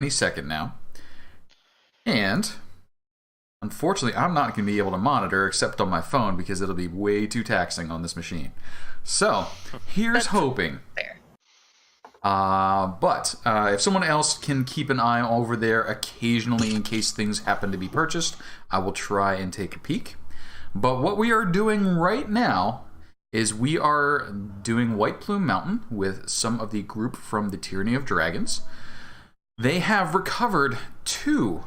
any second now. And unfortunately, I'm not going to be able to monitor except on my phone because it'll be way too taxing on this machine. So, here's hoping. Fair. But if someone else can keep an eye over there occasionally in case things happen to be purchased, I will try and take a peek. But what we are doing right now is we are doing White Plume Mountain with some of the group from the Tyranny of Dragons. They have recovered 2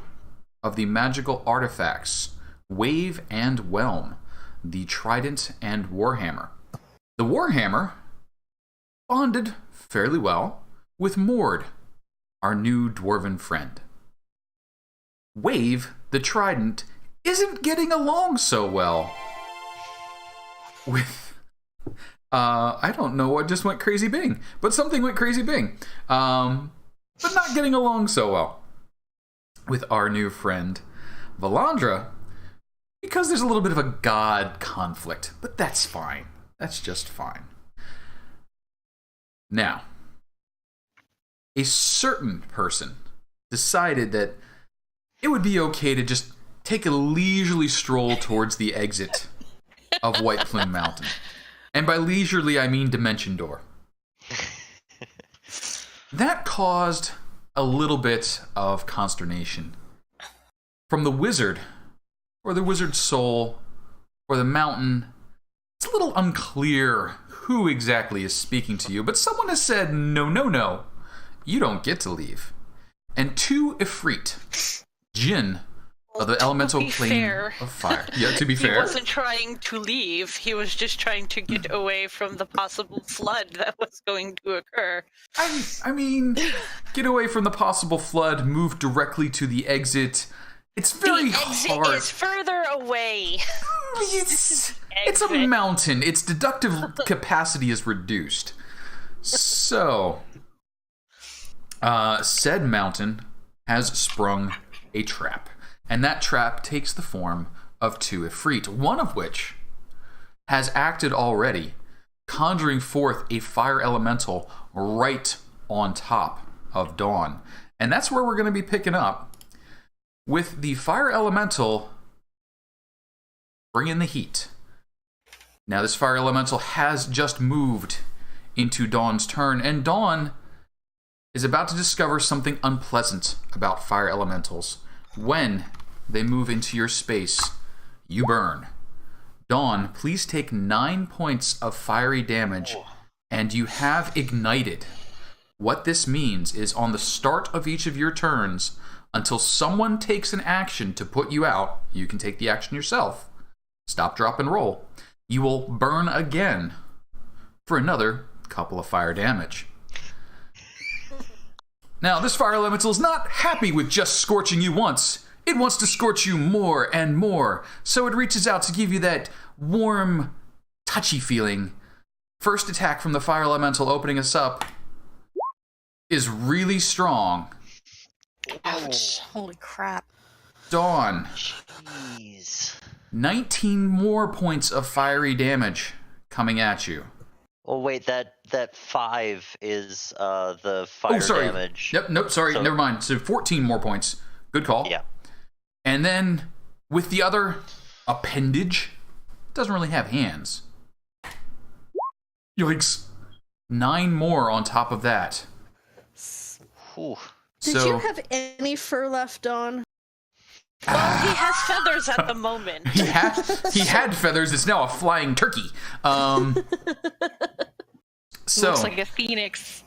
of the magical artifacts, Wave and Whelm, the Trident and Warhammer. The Warhammer bonded fairly well with Mord, our new dwarven friend. Wave, the Trident, isn't getting along so well with... I don't know what just went crazy bing, but something went crazy bing. But not getting along so well with our new friend, Valandra, because there's a little bit of a god conflict, but that's fine. That's just fine. Now, a certain person decided that it would be okay to just take a leisurely stroll towards the exit of White Plume Mountain. And by leisurely, I mean Dimension Door. That caused a little bit of consternation from the wizard, or the wizard's soul, or the mountain. It's a little unclear who exactly is speaking to you, but someone has said, no, you don't get to leave. And 2 Ifrit, Jinn, of the elemental plane of fire. Yeah, to be fair. He wasn't trying to leave. He was just trying to get away from the possible flood that was going to occur. I mean, get away from the possible flood, move directly to the exit. It's very hard. The exit is further away. It's a mountain. Its deductive capacity is reduced. So, said mountain has sprung a trap. And that trap takes the form of 2 Ifrit, one of which has acted already, conjuring forth a fire elemental right on top of Dawn. And that's where we're going to be picking up, with the fire elemental bringing the heat. Now, this fire elemental has just moved into Dawn's turn, and Dawn is about to discover something unpleasant about fire elementals. When they move into your space, you burn. Dawn, please take 9 points of fiery damage, and you have ignited. What this means is on the start of each of your turns, until someone takes an action to put you out, you can take the action yourself. Stop, drop, and roll. You will burn again for another couple of fire damage. Now, this fire elemental is not happy with just scorching you once. It wants to scorch you more and more, so it reaches out to give you that warm, touchy feeling. First attack from the fire elemental opening us up is really strong. Ouch. Holy crap. Dawn. Jeez. 19 more points of fiery damage coming at you. Oh wait, that 5 is the fire damage. Nope, sorry, never mind. So 14 more points. Good call. Yeah. And then with the other appendage, it doesn't really have hands. Yikes. 9 more on top of that. Whew. Did you have any fur left on? Well, he has feathers at the moment. He had feathers. It's now a flying turkey. So looks like a phoenix.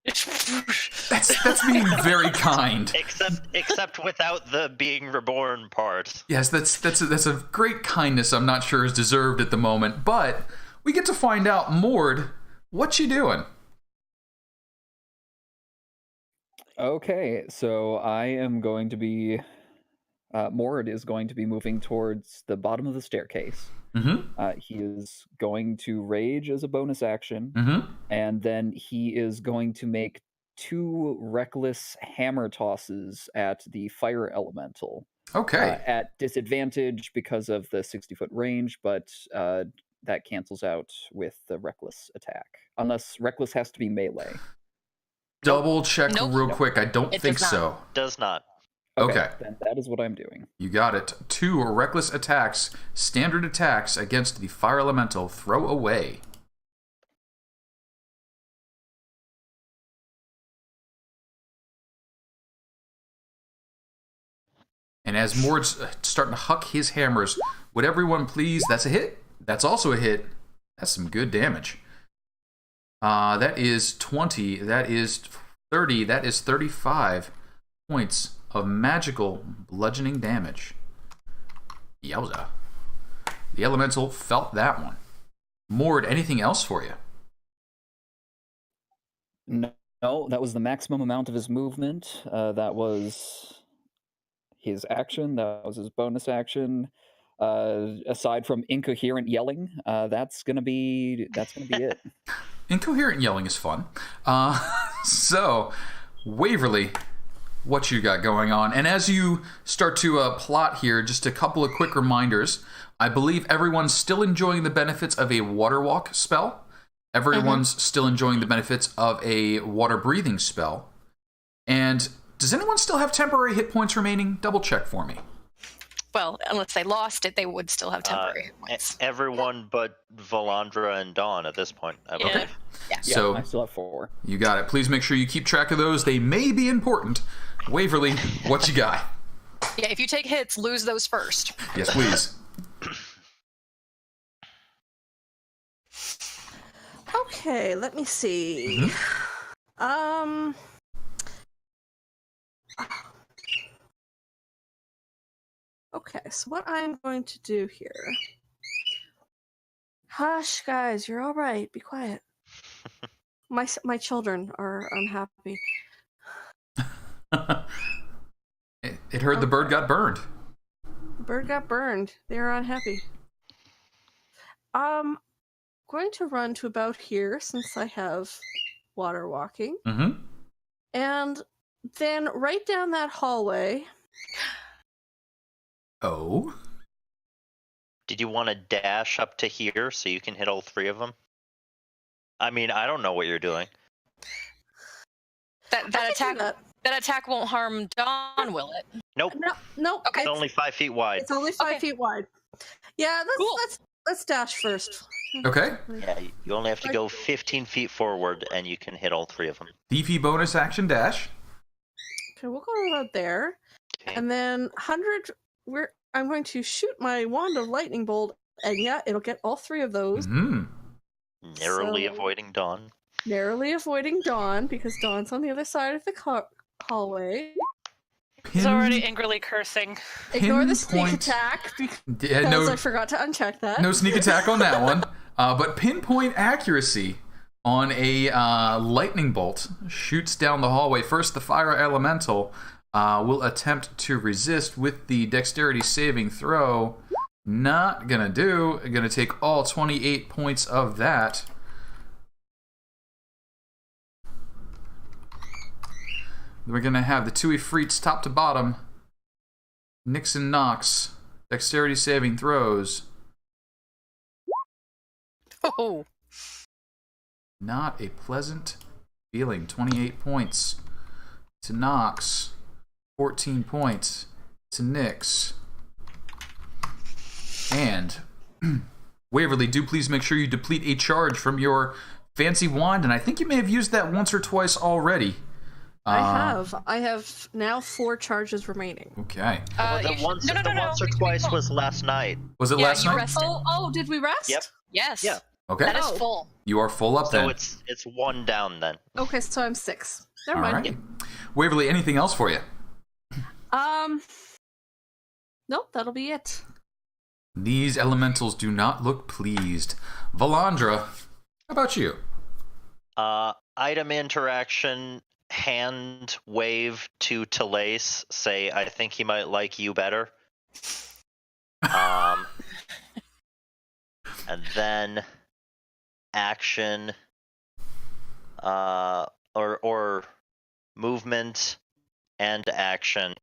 that's being very kind. Except without the being reborn part. Yes, that's a great kindness. I'm not sure is deserved at the moment, but we get to find out, Mord, what you doing? Okay, so I am going to be... Mord is going to be moving towards the bottom of the staircase. Mm-hmm. He is going to rage as a bonus action, Mm-hmm. and then he is going to make 2 reckless hammer tosses at the fire elemental. Okay. At disadvantage because of the 60-foot range, but that cancels out with the reckless attack. Unless reckless has to be melee. double check real quick. I don't think so. Does not. Okay. Then that is what I'm doing. You got it. 2 reckless attacks, standard attacks against the fire elemental. Throw away. And as Mord's starting to huck his hammers, would everyone please? That's a hit. That's also a hit. That's some good damage. That is 20. That is 30. That is 35 points of magical bludgeoning damage. Yowza. The elemental felt that one. Mord, anything else for you? No, that was the maximum amount of his movement. That was his action. That was his bonus action. Aside from incoherent yelling, that's gonna be it. Incoherent yelling is fun. So, Waverly, what you got going on? And as you start to plot here, just a couple of quick reminders. I believe everyone's still enjoying the benefits of a water walk spell. Everyone's still enjoying the benefits of a water breathing spell. And does anyone still have temporary hit points remaining? Double check for me. Well, unless they lost it, they would still have temporary hit points. Everyone but Valandra and Dawn at this point, I believe. Okay. Yeah. So I still have 4. You got it. Please make sure you keep track of those. They may be important. Waverly, what you got? Yeah, if you take hits, lose those first. Yes, please. Okay, let me see. Okay, so what I'm going to do here. Hush, guys, you're all right. Be quiet. My children are unhappy. It heard the bird got burned. The bird got burned. They're unhappy. Going to run to about here since I have water walking. And then right down that hallway. Oh? Did you want to dash up to here so you can hit all 3 of them? I mean, I don't know what you're doing. That attack won't harm Dawn, will it? Nope. No. Okay. It's only 5 feet wide. It's only 5 feet wide. Yeah, let's dash first. Okay. Yeah, you only have to go 15 feet forward and you can hit all 3 of them. DP bonus action dash. Okay, we'll go about there. Okay. And then 100, I'm going to shoot my wand of lightning bolt, and yeah, it'll get all 3 of those. Narrowly avoiding Dawn. Narrowly avoiding Dawn, because Dawn's on the other side of the hallway. He's already angrily cursing. Ignore the sneak attack, because I forgot to uncheck that. No sneak attack on that one. But pinpoint accuracy on a lightning bolt shoots down the hallway. First, the fire elemental will attempt to resist with the dexterity saving throw. Not gonna do. Gonna take all 28 points of that. We're gonna have the two Ifrits top to bottom. Nixon knocks. Dexterity saving throws. Oh. Not a pleasant feeling. 28 points to Nox. 14 points to Nyx. And Waverly, do please make sure you deplete a charge from your fancy wand. And I think you may have used that once or twice already. I have now 4 charges remaining. Okay. The once or twice was last night. Was it last night? Rested. Oh, did we rest? Yep. Yes. Yeah. Okay. That is full. You are full up then. So it's 1 down then. Okay, so I'm 6. Never All mind. right. Waverly, anything else for you? Nope, that'll be it. These elementals do not look pleased. Valandra, how about you? Item interaction, hand wave to Telaise, say, I think he might like you better. And then action, or movement and action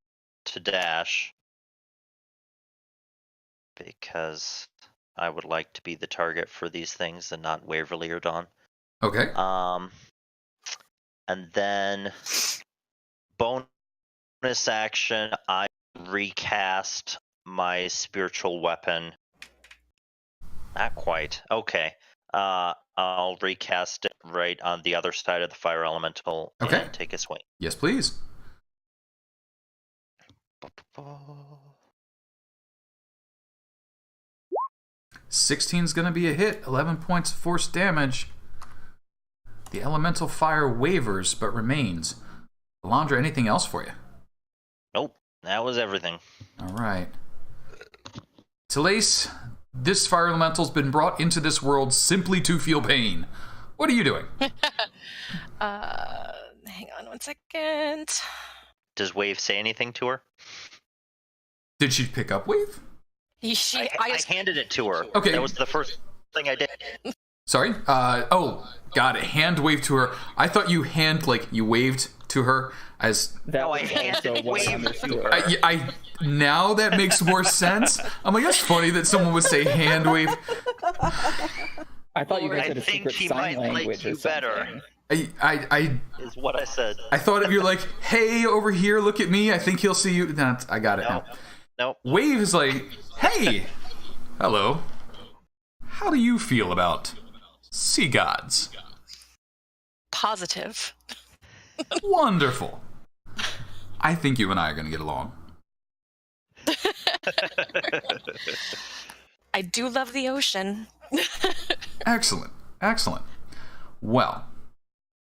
to dash. Because I would like to be the target for these things and not Waverly or Dawn. Okay. And then bonus action, I recast my spiritual weapon. Not quite. Okay. I'll recast it right on the other side of the fire elemental and take a swing. Yes, please. 16's gonna be a hit. 11 points of force damage. The elemental fire wavers but remains. Valandra, anything else for you? Nope, that was everything. All right. Telaise, this fire elemental's been brought into this world simply to feel pain. What are you doing? Hang on one second. Does Wave say anything to her? Did she pick up Wave? I handed it to her. Okay. That was the first thing I did. Sorry? Oh, got it. Hand wave to her. I thought you you waved to her as... No, I handed wave to her. Now that makes more sense. I'm like, that's funny that someone would say hand wave. I thought you guys had a think secret he sign might language like you or something. better. Is what I said. I thought if you're like, hey, over here, look at me. I think he'll see you. No, I got it now. Nope. Wave is like, hey, hello. How do you feel about sea gods? Positive. Wonderful. I think you and I are going to get along. I do love the ocean. Excellent. Excellent. Well,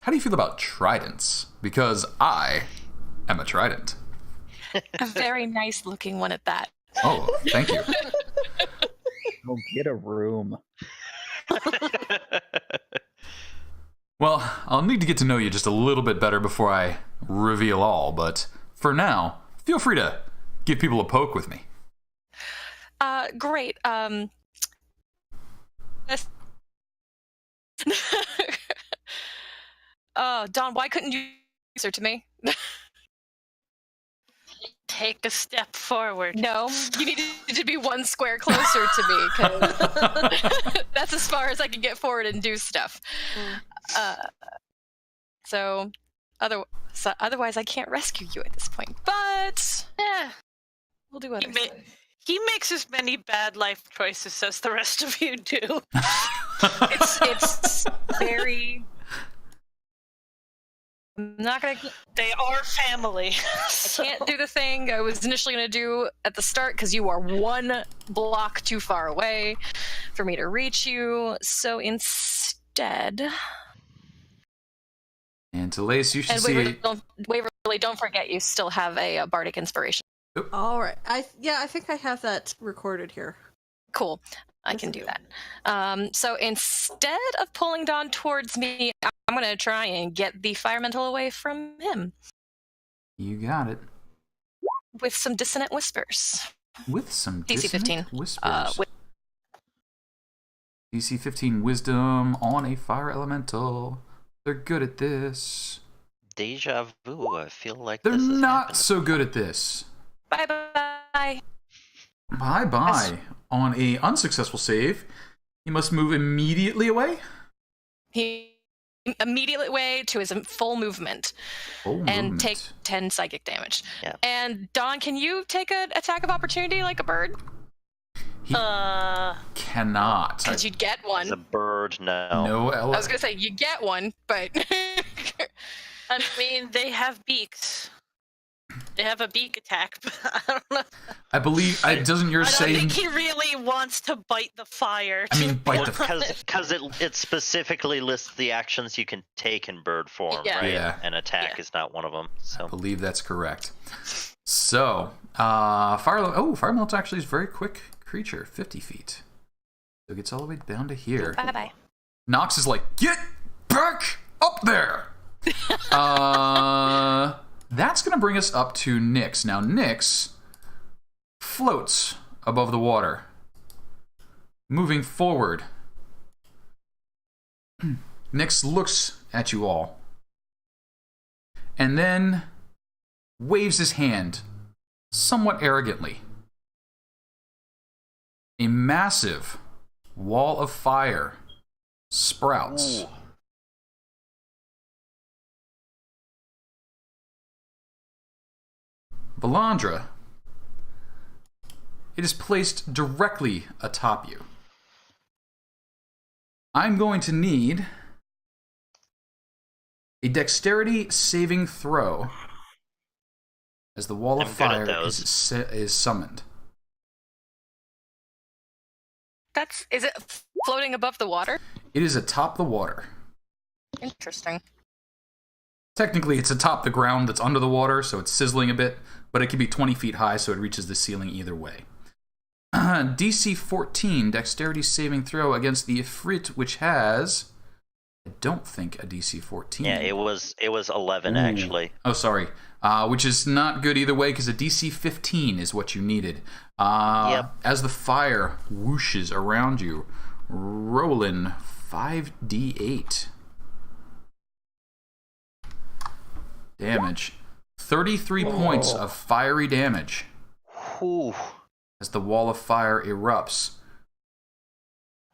how do you feel about tridents? Because I am a trident. A very nice looking one at that. Oh, thank you. Go get a room. Well, I'll need to get to know you just a little bit better before I reveal all, but for now, feel free to give people a poke with me. Great. Don, why couldn't you answer to me? Take a step forward. No, you needed to be one square closer to me, because that's as far as I can get forward and do stuff. So otherwise, I can't rescue you at this point. But Yeah. we'll do other stuff. He makes as many bad life choices as the rest of you do. It's very. I'm not gonna. They are family. I can't do the thing I was initially gonna do at the start because you are one block too far away for me to reach you. So instead, And Telaise, you should and see... Waverly, don't forget you still have a bardic inspiration. All right. I think I have that recorded here. Cool. I can do that. So instead of pulling Don towards me, I'm going to try and get the fire mental away from him. You got it. With some dissonant whispers. With some DC 15. whispers. DC 15 wisdom on a fire elemental. They're good at this. Deja vu. I feel like They're this has not happened. so good at this. Bye-bye. Bye-bye. On a unsuccessful save, he must move immediately away. He immediately away to his full movement and take 10 psychic damage. Yeah. And Don, can you take an attack of opportunity like a bird? He cannot. Because you'd get one. As a bird, no. No, I was going to say, you get one, but... I mean, they have beaks. They have a beak attack, but I don't know. I believe... doesn't yours I don't say... think he really wants to bite the fire. I mean, bite the... Because it specifically lists the actions you can take in bird form, Yeah. right? Yeah. And attack is not one of them. So I believe that's correct. So, fire elemental actually is a very quick creature, 50 feet. So it gets all the way down to here. Bye-bye. Nox is like, get back up there! That's going to bring us up to Nyx. Now, Nyx floats above the water. Moving forward. Nyx looks at you all. And then waves his hand, somewhat arrogantly. A massive wall of fire sprouts. Ooh. Valandra, it is placed directly atop you. I'm going to need a dexterity saving throw as the wall of fire is summoned. Is it floating above the water? It is atop the water. Interesting. Technically, it's atop the ground that's under the water, so it's sizzling a bit, but it can be 20 feet high, so it reaches the ceiling either way. DC 14, dexterity saving throw against the Ifrit, which has... I don't think a DC 14. Yeah, it was 11, actually. Oh, sorry. Which is not good either way, because a DC 15 is what you needed. Yep. As the fire whooshes around you, rolling 5d8. Damage. 33 points of fiery damage. Whew. As the wall of fire erupts.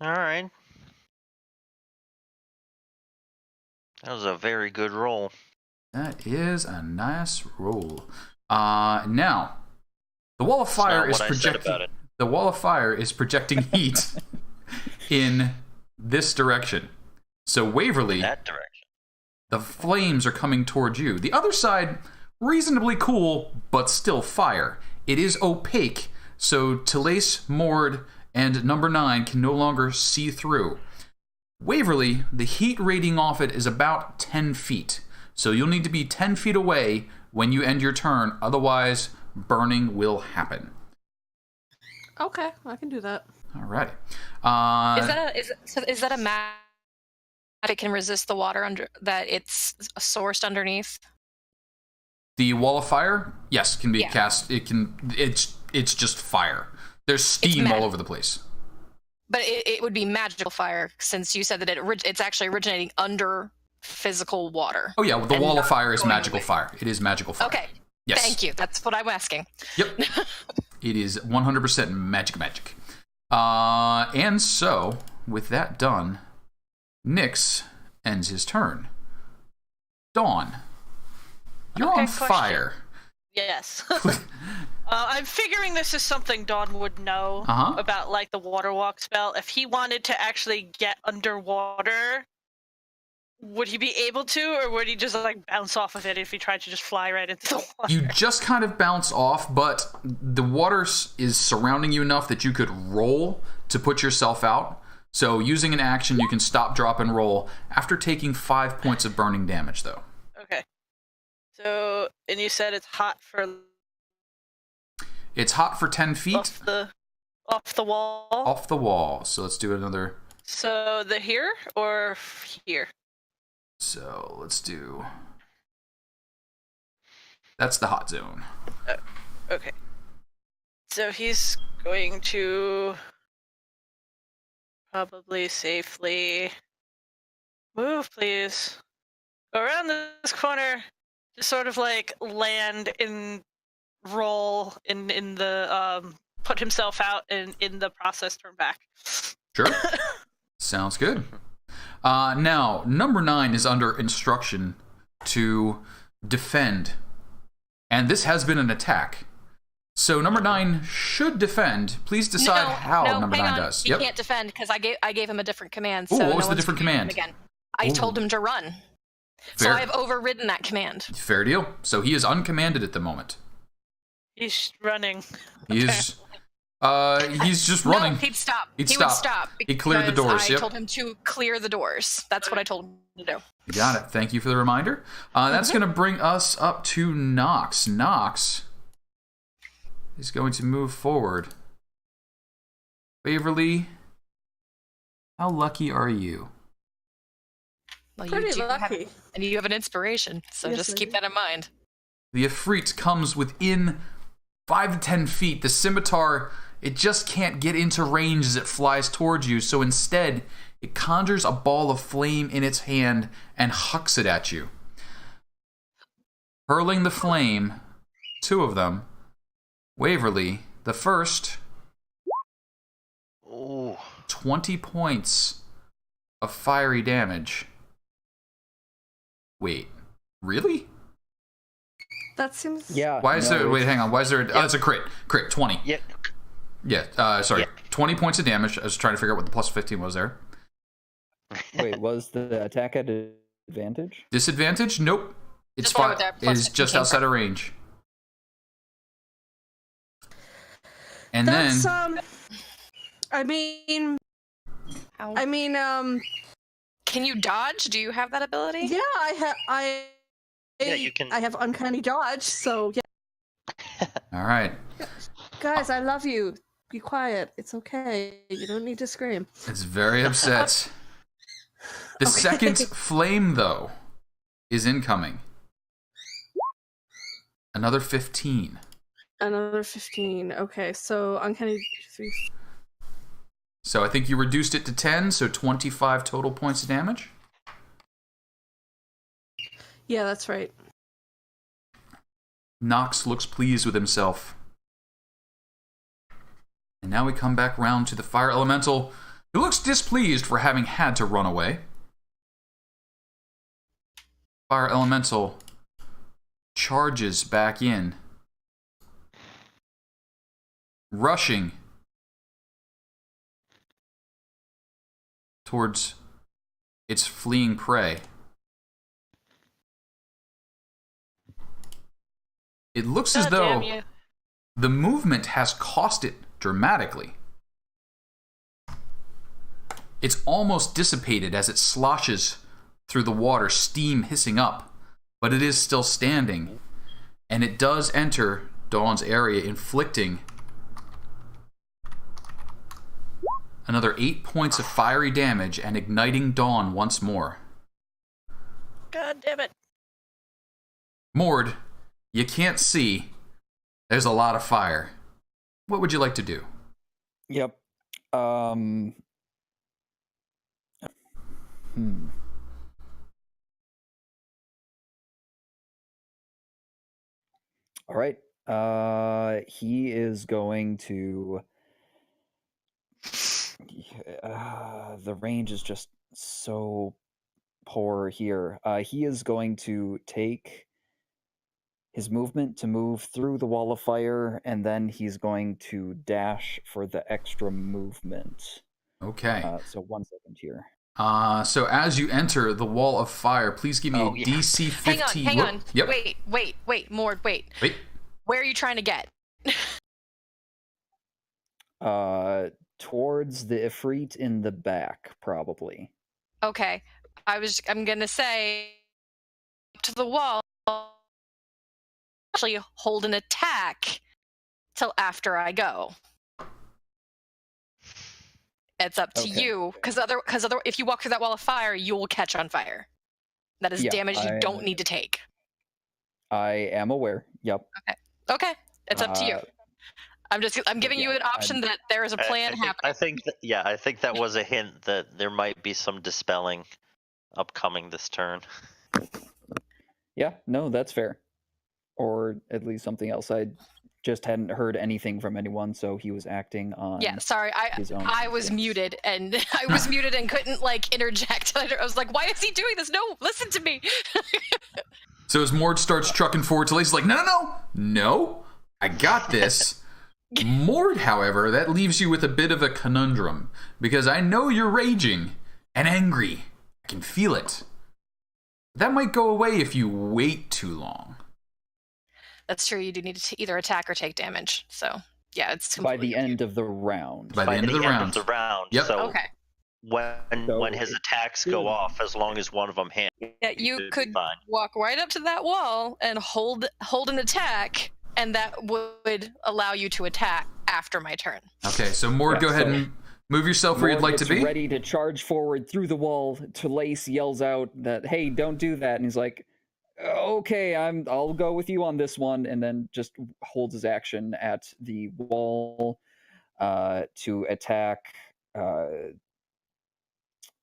Alright. That was a very good roll. That is a nice roll. Now, the wall of fire is projecting. The wall of fire is projecting heat in this direction. So Waverly, That direction. the flames are coming towards you. The other side, reasonably cool, but still fire. It is opaque, so Telaise, Mord, and number 9 can no longer see through. Waverly, the heat radiating off it is about 10 feet. So you'll need to be 10 feet away when you end your turn, otherwise burning will happen. Okay, I can do that. Alrighty. Is that a map that can resist the water under that it's sourced underneath? The wall of fire, yes, can be cast. It can. It's just fire. There's steam all over the place. But it would be magical fire, since you said that it's actually originating under physical water. Oh yeah, well, the wall of fire is magical fire. It is magical fire. Okay. Yes. Thank you. That's what I'm asking. Yep. It is 100% magic. And so, with that done, Nyx ends his turn. Dawn, you're on fire. Yes. I'm figuring this is something Dawn would know about, like the water walk spell. If he wanted to actually get underwater, would he be able to, or would he just like bounce off of it if he tried to just fly right into the water? You just kind of bounce off, but the water is surrounding you enough that you could roll to put yourself out. So using an action, you can stop, drop, and roll after taking 5 points of burning damage, though. Okay. So, and you said it's hot for... It's hot for 10 feet. Off the wall? Off the wall. So let's do another... So the here or here? So let's do... That's the hot zone. Okay. So he's going to probably safely move, please. Go around this corner, just sort of like land and roll in the put himself out and in the process turn back. Sure. Sounds good. Now, number 9 is under instruction to defend. And this has been an attack. So number 9 should defend. Please decide how number 9 does. He can't defend because I gave him a different command. Ooh, So what was the different command? Again. I told him to run. Fair. So I've overridden that command. Fair deal. So he is uncommanded at the moment. He's running. He's just running. No, he'd stop. He would stop. He cleared the doors. I told him to clear the doors. That's what I told him to do. You got it. Thank you for the reminder. That's going to bring us up to Nox. Nox is going to move forward. Waverly, how lucky are you? Well, Pretty lucky. And you have an inspiration, so Yes, just keep that in mind. The Ifrit comes within 5 to 10 feet. The scimitar, it just can't get into range as it flies towards you, so instead, it conjures a ball of flame in its hand and hucks it at you. Hurling the flame, 2 of them. Waverly, the first. Ooh. 20 points of fiery damage. Wait, really? That seems... Yeah. Why is there... Wait, hang on. Why is there... Oh, it's a crit. Crit, 20. Yeah. Yeah, sorry. 20 points of damage. I was trying to figure out what the plus 15 was there. Wait, was the attack at advantage? Disadvantage? Nope. It's Just fine. It's just outside of range. And That's, then... Can you dodge? Do you have that ability? Yeah, you can. I have uncanny dodge, so yeah. All right. Guys, I love you. Be quiet. It's okay. You don't need to scream. It's very upset. The second flame, though, is incoming. Another 15. Another 15. Okay, so uncanny 3. So I think you reduced it to 10, so 25 total points of damage. Yeah, that's right. Nox looks pleased with himself. And now we come back round to the fire elemental, who looks displeased for having had to run away. Fire elemental charges back in, rushing towards its fleeing prey. It looks as though the movement has cost it dramatically. It's almost dissipated as it sloshes through the water, steam hissing up, but it is still standing, and it does enter Dawn's area, inflicting another 8 points of fiery damage and igniting Dawn once more. God damn it. Mord, you can't see. There's a lot of fire. What would you like to do? Yep. All right. He is going to... the range is just so poor here. He is going to take his movement to move through the wall of fire, and then he's going to dash for the extra movement. Okay. So 1 second here. So as you enter the wall of fire, please give me a DC 15. Hang on. Yep. Wait, Mord, wait. Where are you trying to get? Towards the Ifrit in the back, probably. Okay. I'm gonna say to the wall, actually hold an attack till after I go. It's up to you, because if you walk through that wall of fire, you will catch on fire. That is damage you don't need to take. I am aware. Yep. Okay. It's up to you. I'm giving you an option that there is a plan happening. I think that was a hint that there might be some dispelling upcoming this turn. Yeah, no, that's fair. Or at least something else. I just hadn't heard anything from anyone, so he was acting on. Yeah, sorry, his own I was muted, and I was muted and couldn't interject. I was like, "Why is he doing this? No, listen to me." So as Mord starts trucking forward, Telaise is like, "No, I got this." Mord, however, that leaves you with a bit of a conundrum, because I know you're raging and angry. I can feel it. That might go away if you wait too long. That's true. You do need to either attack or take damage. So, yeah, it's by the end of the round. By the end of the round. Yep. So okay. When his attacks go off, as long as one of them hits, you could walk right up to that wall and hold an attack, and that would allow you to attack after my turn. Okay, so Mord, go ahead and move yourself where you'd like to be. Ready to charge forward through the wall. Telaise yells out that, "Hey, don't do that!" And he's like, "Okay, I'll go with you on this one," and then just holds his action at the wall to attack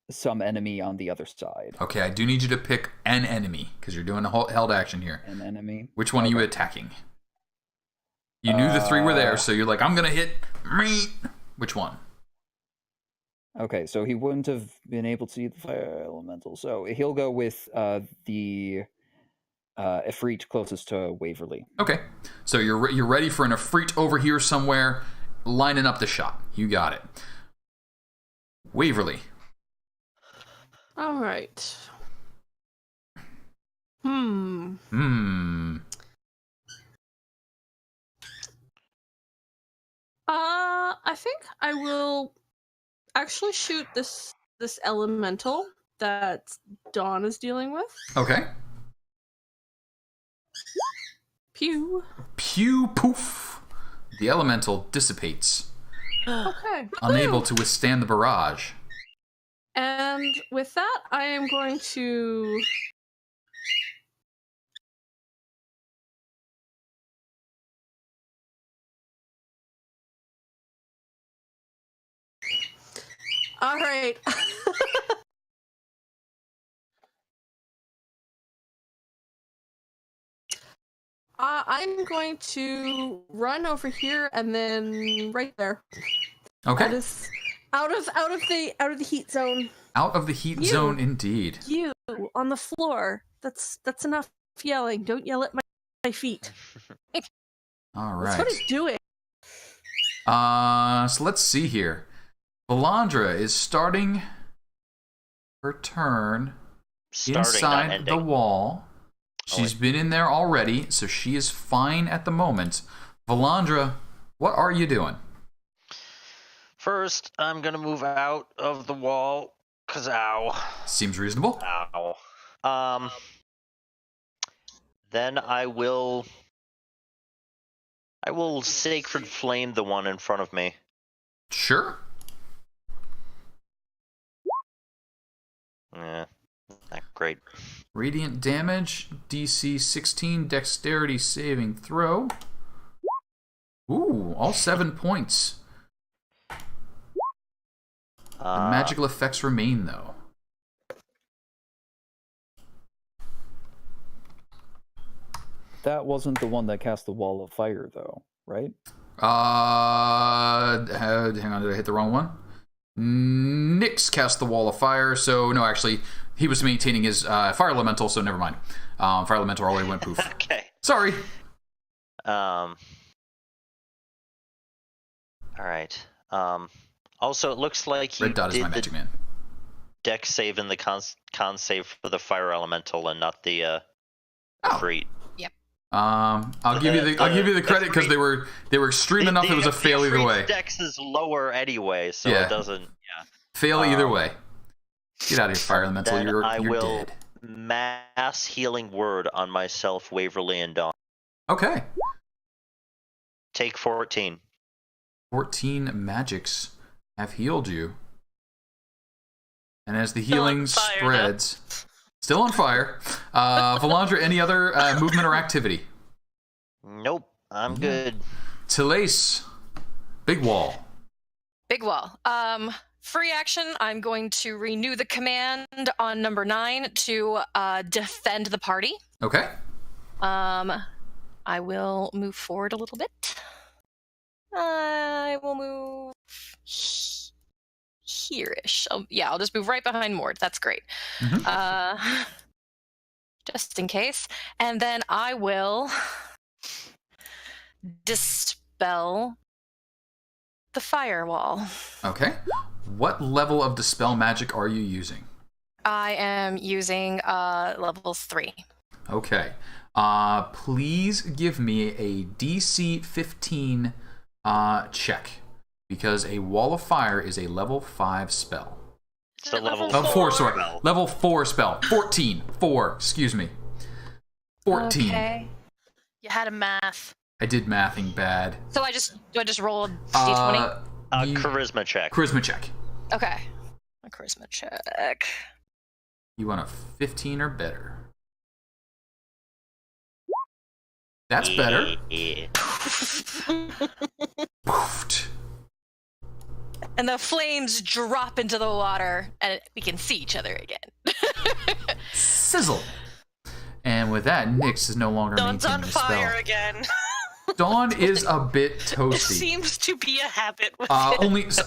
some enemy on the other side. Okay, I do need you to pick an enemy, because you're doing a held action here. An enemy. Which one are you attacking? You knew the 3 were there, so you're like, I'm going to hit me. Which one? Okay, so he wouldn't have been able to see the fire elemental, so he'll go with the Efreet closest to Waverly. Okay, so you're ready for an Efreet over here somewhere, lining up the shot. You got it. Waverly. All right. I think I will actually shoot this elemental that Dawn is dealing with. Okay. Pew. Pew poof. The elemental dissipates. Okay. Unable to withstand the barrage. And with that, I am going to... All right. I'm going to run over here and then right there. Okay. That is out of the heat zone. Out of the heat zone, indeed. You on the floor. That's enough yelling. Don't yell at my feet. All right. That's what he's doing. So let's see here. Valandra is starting her turn inside the wall. She's been in there already, so she is fine at the moment. Valandra, what are you doing? First, I'm going to move out of the wall, because ow. Seems reasonable. Ow. Then I will Sacred Flame the one in front of me. Sure. Yeah, not great. Radiant damage, DC 16, dexterity saving throw. Ooh, all 7 points. The magical effects remain, though. That wasn't the one that cast the wall of fire, though, right? Hang on, did I hit the wrong one? Nyx cast the wall of fire, so no, actually, he was maintaining his fire elemental, so never mind. Fire elemental already went poof. Okay. Sorry. All right. Also, it looks like he Red dot is my magic man. Dex save and the con save for the fire elemental and not the Efreet. Yep. I'll give you the credit because they were extreme enough. It was a fail either way. Dex is lower anyway, so it doesn't. Yeah. Fail either way. Get out of here, fire elemental. Then You're I will dead. mass healing word on myself, Waverly and Dawn. Okay. Take 14. 14 magics have healed you. And as the healing spreads... Still on fire. Valandra, any other movement or activity? Nope. I'm good. Telaise. Big wall. Big wall. Free action, I'm going to renew the command on number 9 to defend the party. Okay. I will move forward a little bit. I will move here-ish. I'll just move right behind Mord. That's great. Mm-hmm. Just in case. And then I will dispel the firewall. Okay. What level of dispel magic are you using? I am using levels 3. Okay. Please give me a DC 15 check. Because a wall of fire is a level 5 spell. It's a level 4, sorry. Level 4 spell. 14. 4, excuse me. 14. Okay. You had a math. I did mathing bad. So do I just roll a d20? Charisma check. Charisma check. Okay. A charisma check. You want a 15 or better. That's better. Yeah. Poofed. And the flames drop into the water, and we can see each other again. Sizzle. And with that, Nyx is no longer Dawn's on maintaining the spell. fire again. Dawn is a bit toasty. It seems to be a habit with it.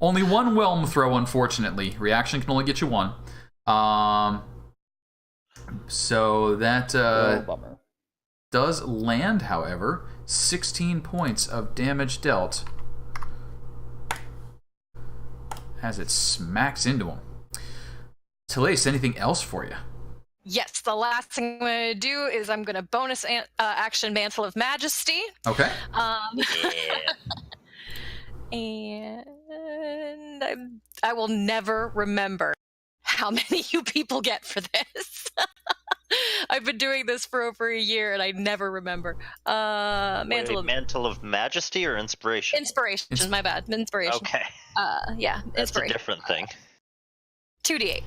Only one whelm throw, unfortunately. Reaction can only get you one. So that bummer. does land, however. 16 points of damage dealt as it smacks into him. Telaise, anything else for you? Yes, the last thing I'm going to do is I'm going to bonus action Mantle of Majesty. Okay. Yeah. And I will never remember how many you people get for this. I've been doing this for over a year and I never remember. Mantle of Majesty or Inspiration? Inspiration, my bad. Inspiration. Okay. Yeah, That's Inspiration. a different thing. 2d8.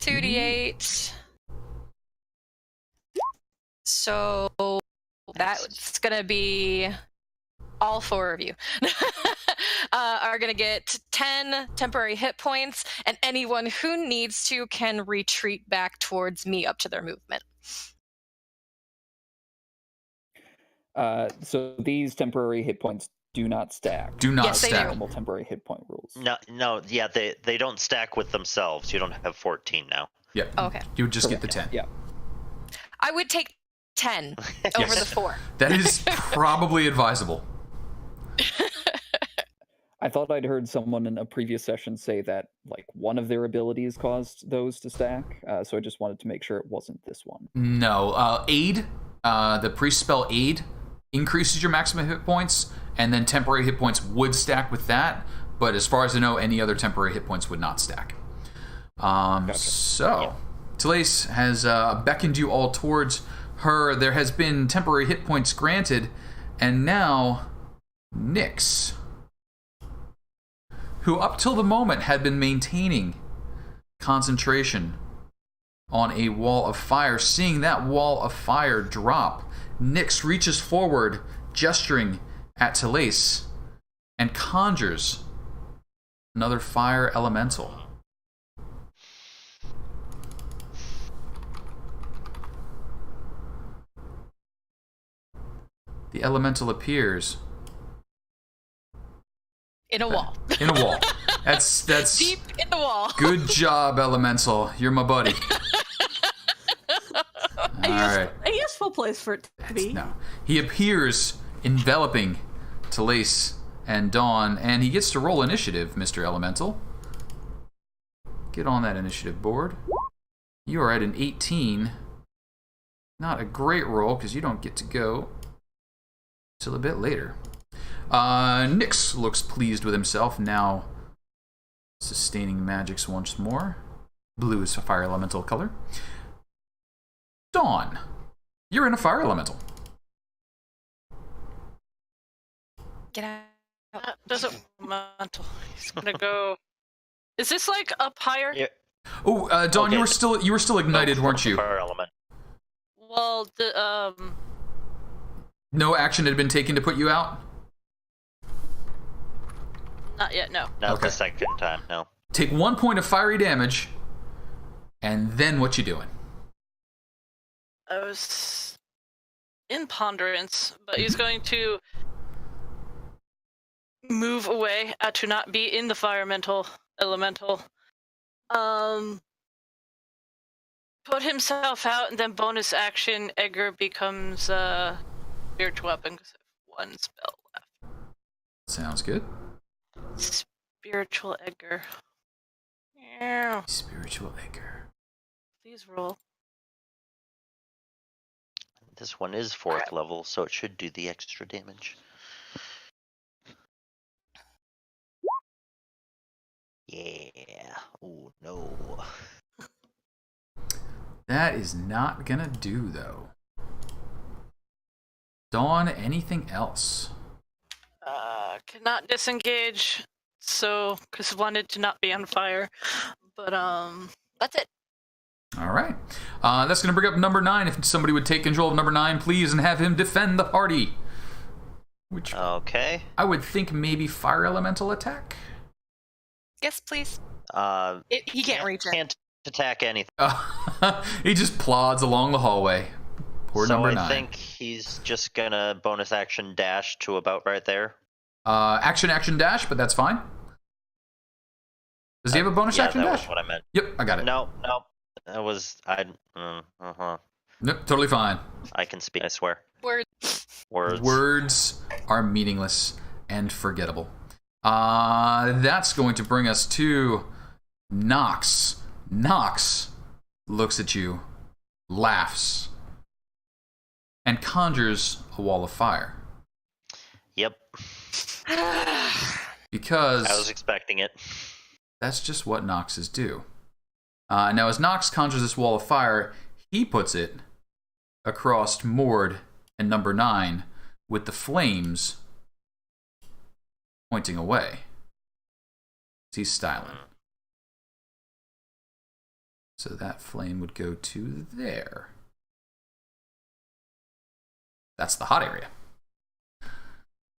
2d8. So that's going to be all 4 of you are going to get 10 temporary hit points, and anyone who needs to can retreat back towards me up to their movement. So these temporary hit points do not stack. Do not Yes, they stack. do. Normal temporary hit point rules. No, yeah, they don't stack with themselves. You don't have 14 now. Yeah. Okay. You would just Correct. get the 10. Yeah. I would take 10 over the 4. That is probably advisable. I thought I'd heard someone in a previous session say that like one of their abilities caused those to stack, so I just wanted to make sure it wasn't this one. No. Aid, the priest spell Aid increases your maximum hit points, and then temporary hit points would stack with that, but as far as I know, any other temporary hit points would not stack. Gotcha. So, Telaise has beckoned you all towards her. There has been temporary hit points granted, and now Nyx, who up till the moment had been maintaining concentration on a wall of fire, seeing that wall of fire drop, Nyx reaches forward, gesturing at Telaise, and conjures another fire elemental. The elemental appears In a wall. in a wall. That's Deep in the wall. good job, elemental. You're my buddy. All right. A useful place for it to be. No. He appears enveloping Telaise and Dawn, and he gets to roll initiative, Mr. Elemental. Get on that initiative board. You are at an 18. Not a great roll, because you don't get to go till a bit later. Nyx looks pleased with himself, now sustaining magics once more. Blue is a fire elemental color. Dawn, you're in a fire elemental. Get out. That doesn't mental. He's gonna go. Is this like up higher? Yeah. Oh, Dawn, Okay. you were still ignited, weren't you? Fire element. Well, the No action had been taken to put you out? not yet. No. Not Okay. the second time, no. Take 1 point of fiery damage, and then what you doing? I was in ponderance, but he's going to move away to not be in the fire elemental. Put himself out, and then bonus action, Edgar becomes spiritual weapon because I have 1 spell left. Sounds good. Spiritual Edgar. Yeah. Spiritual Edgar. Please roll. This one is 4th level, so it should do the extra damage. Yeah. Oh, no. That is not gonna do, though. Dawn, anything else? Cannot disengage, so because wanted to not be on fire, but that's it. All right. That's going to bring up number 9. If somebody would take control of number 9, please, and have him defend the party. Which Okay. I would think maybe fire elemental attack. Yes, please. He can't reach it. Can't attack anything. He just plods along the hallway. Poor So number I 9. think he's just gonna bonus action dash to about right there. Action dash, but that's fine. Does he have a bonus Yeah, action that dash? was what I meant. Yep, I got it. No. That was Nope, totally fine. I can speak. I swear. Words. Words are meaningless and forgettable. That's going to bring us to Nox. Nox looks at you, laughs, and conjures a wall of fire. Yep. Because I was expecting it. that's just what Noxes do. Now, as Nox conjures this wall of fire, he puts it across Mord and number 9 with the flames pointing away. He's styling. So that flame would go to there. That's the hot area.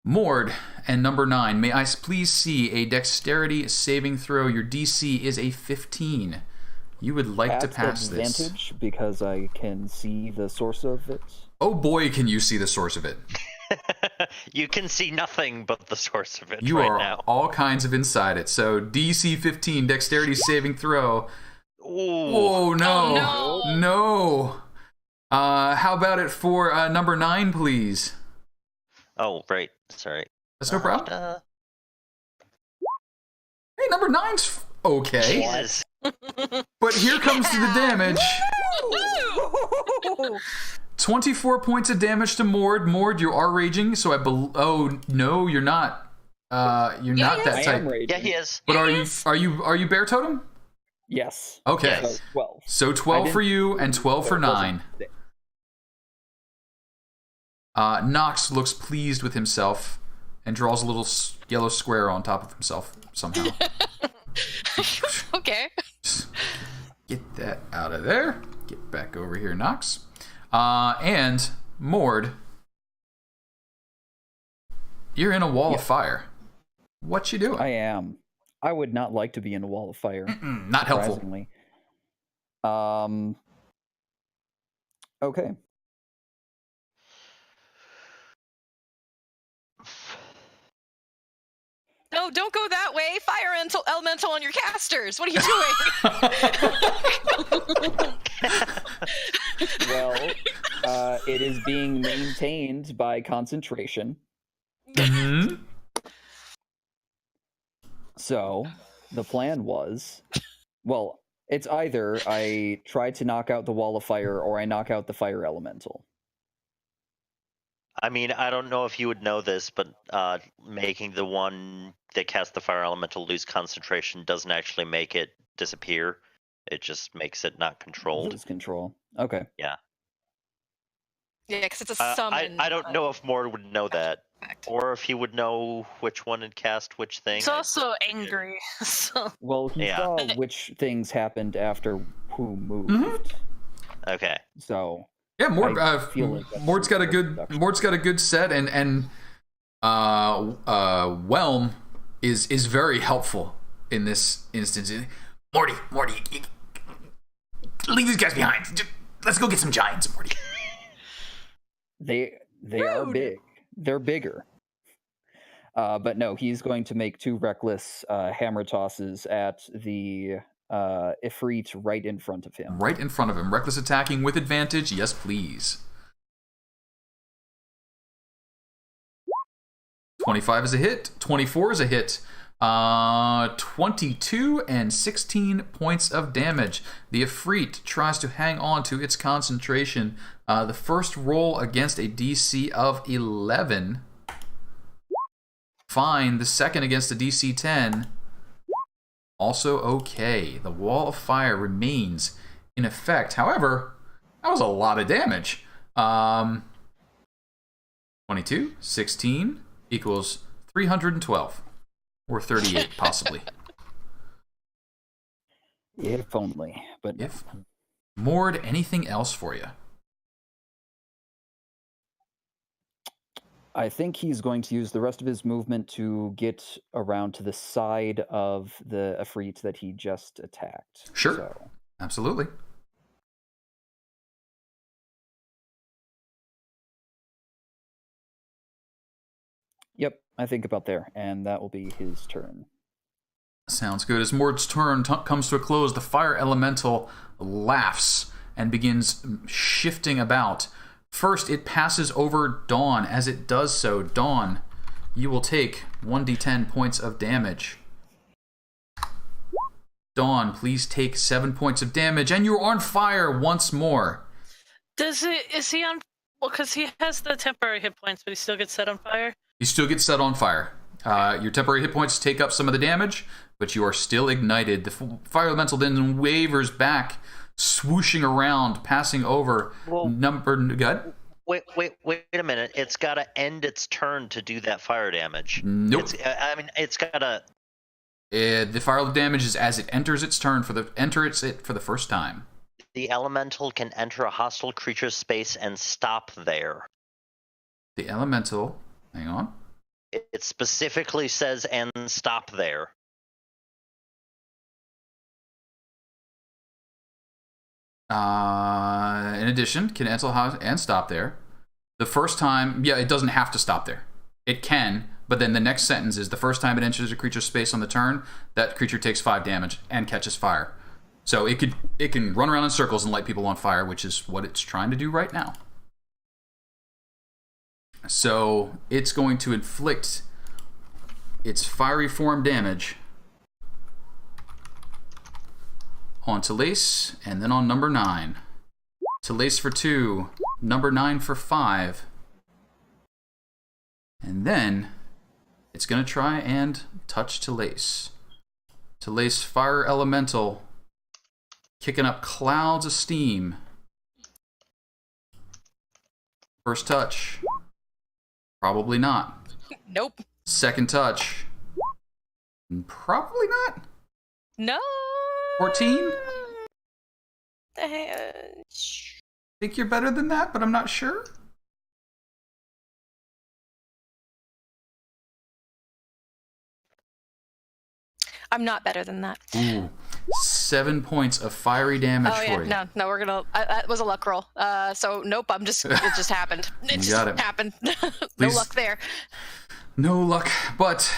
Mord and number 9, may I please see a dexterity saving throw? Your DC is a 15. You would like to pass this. Advantage because I can see the source of it. Oh boy, can you see the source of it. You can see nothing but the source of it You right are now. all kinds of inside it. So DC 15, dexterity saving throw. Ooh. Oh no. Oh, No. How about it for number 9, please? Oh, right. Sorry. That's no problem. Hey, number 9's okay. Jesus. But here comes to the damage. 24 points of damage to Mord. Mord, you are raging, so oh no, you're not. You're not that I type. am raging. Yeah, he is. But are you bear totem? Yes. Okay. Yes. So 12. So 12 for you and 12 for 9. Nox looks pleased with himself and draws a little yellow square on top of himself somehow. Okay. Get that out of there. Get back over here, Nox. And Mord, you're in a wall of fire. What you doing? I am. I would not like to be in a wall of fire. Not helpful. Surprisingly. Okay. No, don't go that way. Fire elemental on your casters. What are you doing? Well, it is being maintained by concentration. Mm-hmm. So, the plan was, well, it's either I try to knock out the wall of fire or I knock out the fire elemental. I mean, I don't know if you would know this, but making the one that casts the fire elemental lose concentration doesn't actually make it disappear. It just makes it not controlled. Lose control. Okay. Yeah. Yeah, because it's a summon. I don't know if Mord would know that, or if he would know which one had cast which thing. He's also angry. So. Well, he Yeah. saw which things happened after who moved. Mm-hmm. Okay. So Yeah, Mord, I feel like that's Mord's got a good reduction. Mord's got a good set, and Whelm is very helpful in this instance. Morty, leave these guys behind. Let's go get some giants, Morty. They are big. They're bigger. But no, he's going to make 2 reckless hammer tosses at the Ifrit right in front of him. Right in front of him. Reckless attacking with advantage. Yes, please. 25 is a hit. 24 is a hit. 22 and 16 points of damage. The Ifrit tries to hang on to its concentration. The first roll against a DC of 11. Fine. The second against a DC 10. Also okay. The wall of fire remains in effect. However, that was a lot of damage. 22, 16 equals 312. Or 38, possibly. If only. But If Mord, anything else for you? I think he's going to use the rest of his movement to get around to the side of the Ifrit that he just attacked. Sure. So, Absolutely. yep, I think about there, and that will be his turn. Sounds good. As Mord's turn comes to a close, the fire elemental laughs and begins shifting about. First, it passes over Dawn. As it does so, Dawn, you will take 1d10 points of damage. Dawn, please take 7 points of damage, and you're on fire once more. Is he on... Well, because he has the temporary hit points, but he still gets set on fire? You still get set on fire. Your temporary hit points take up some of the damage, but you are still ignited. The fire elemental then wavers back, swooshing around, passing over Good? Wait a minute. It's got to end its turn to do that fire damage. Nope. It's got to... the fire damage is as it enters its turn for the first time. The elemental can enter a hostile creature's space and stop there. The elemental... Hang on. It specifically says, and stop there. In addition, can enter and stop there. The first time, it doesn't have to stop there. It can, but then the next sentence is the first time it enters a creature's space on the turn, that creature takes 5 damage and catches fire. So it can run around in circles and light people on fire, which is what it's trying to do right now. So it's going to inflict its fiery form damage on Telaise and then on number 9. Telaise for 2, number 9 for 5. And then it's going to try and touch Telaise. Telaise fire elemental kicking up clouds of steam. First touch. Probably not. Nope. Second touch. Probably not. No. 14? I Think you're better than that, but I'm not sure. I'm not better than that. Ooh. 7 points of fiery damage for you. No, we're gonna. That was a luck roll. So nope. It just happened. It happened. No luck there. No luck, but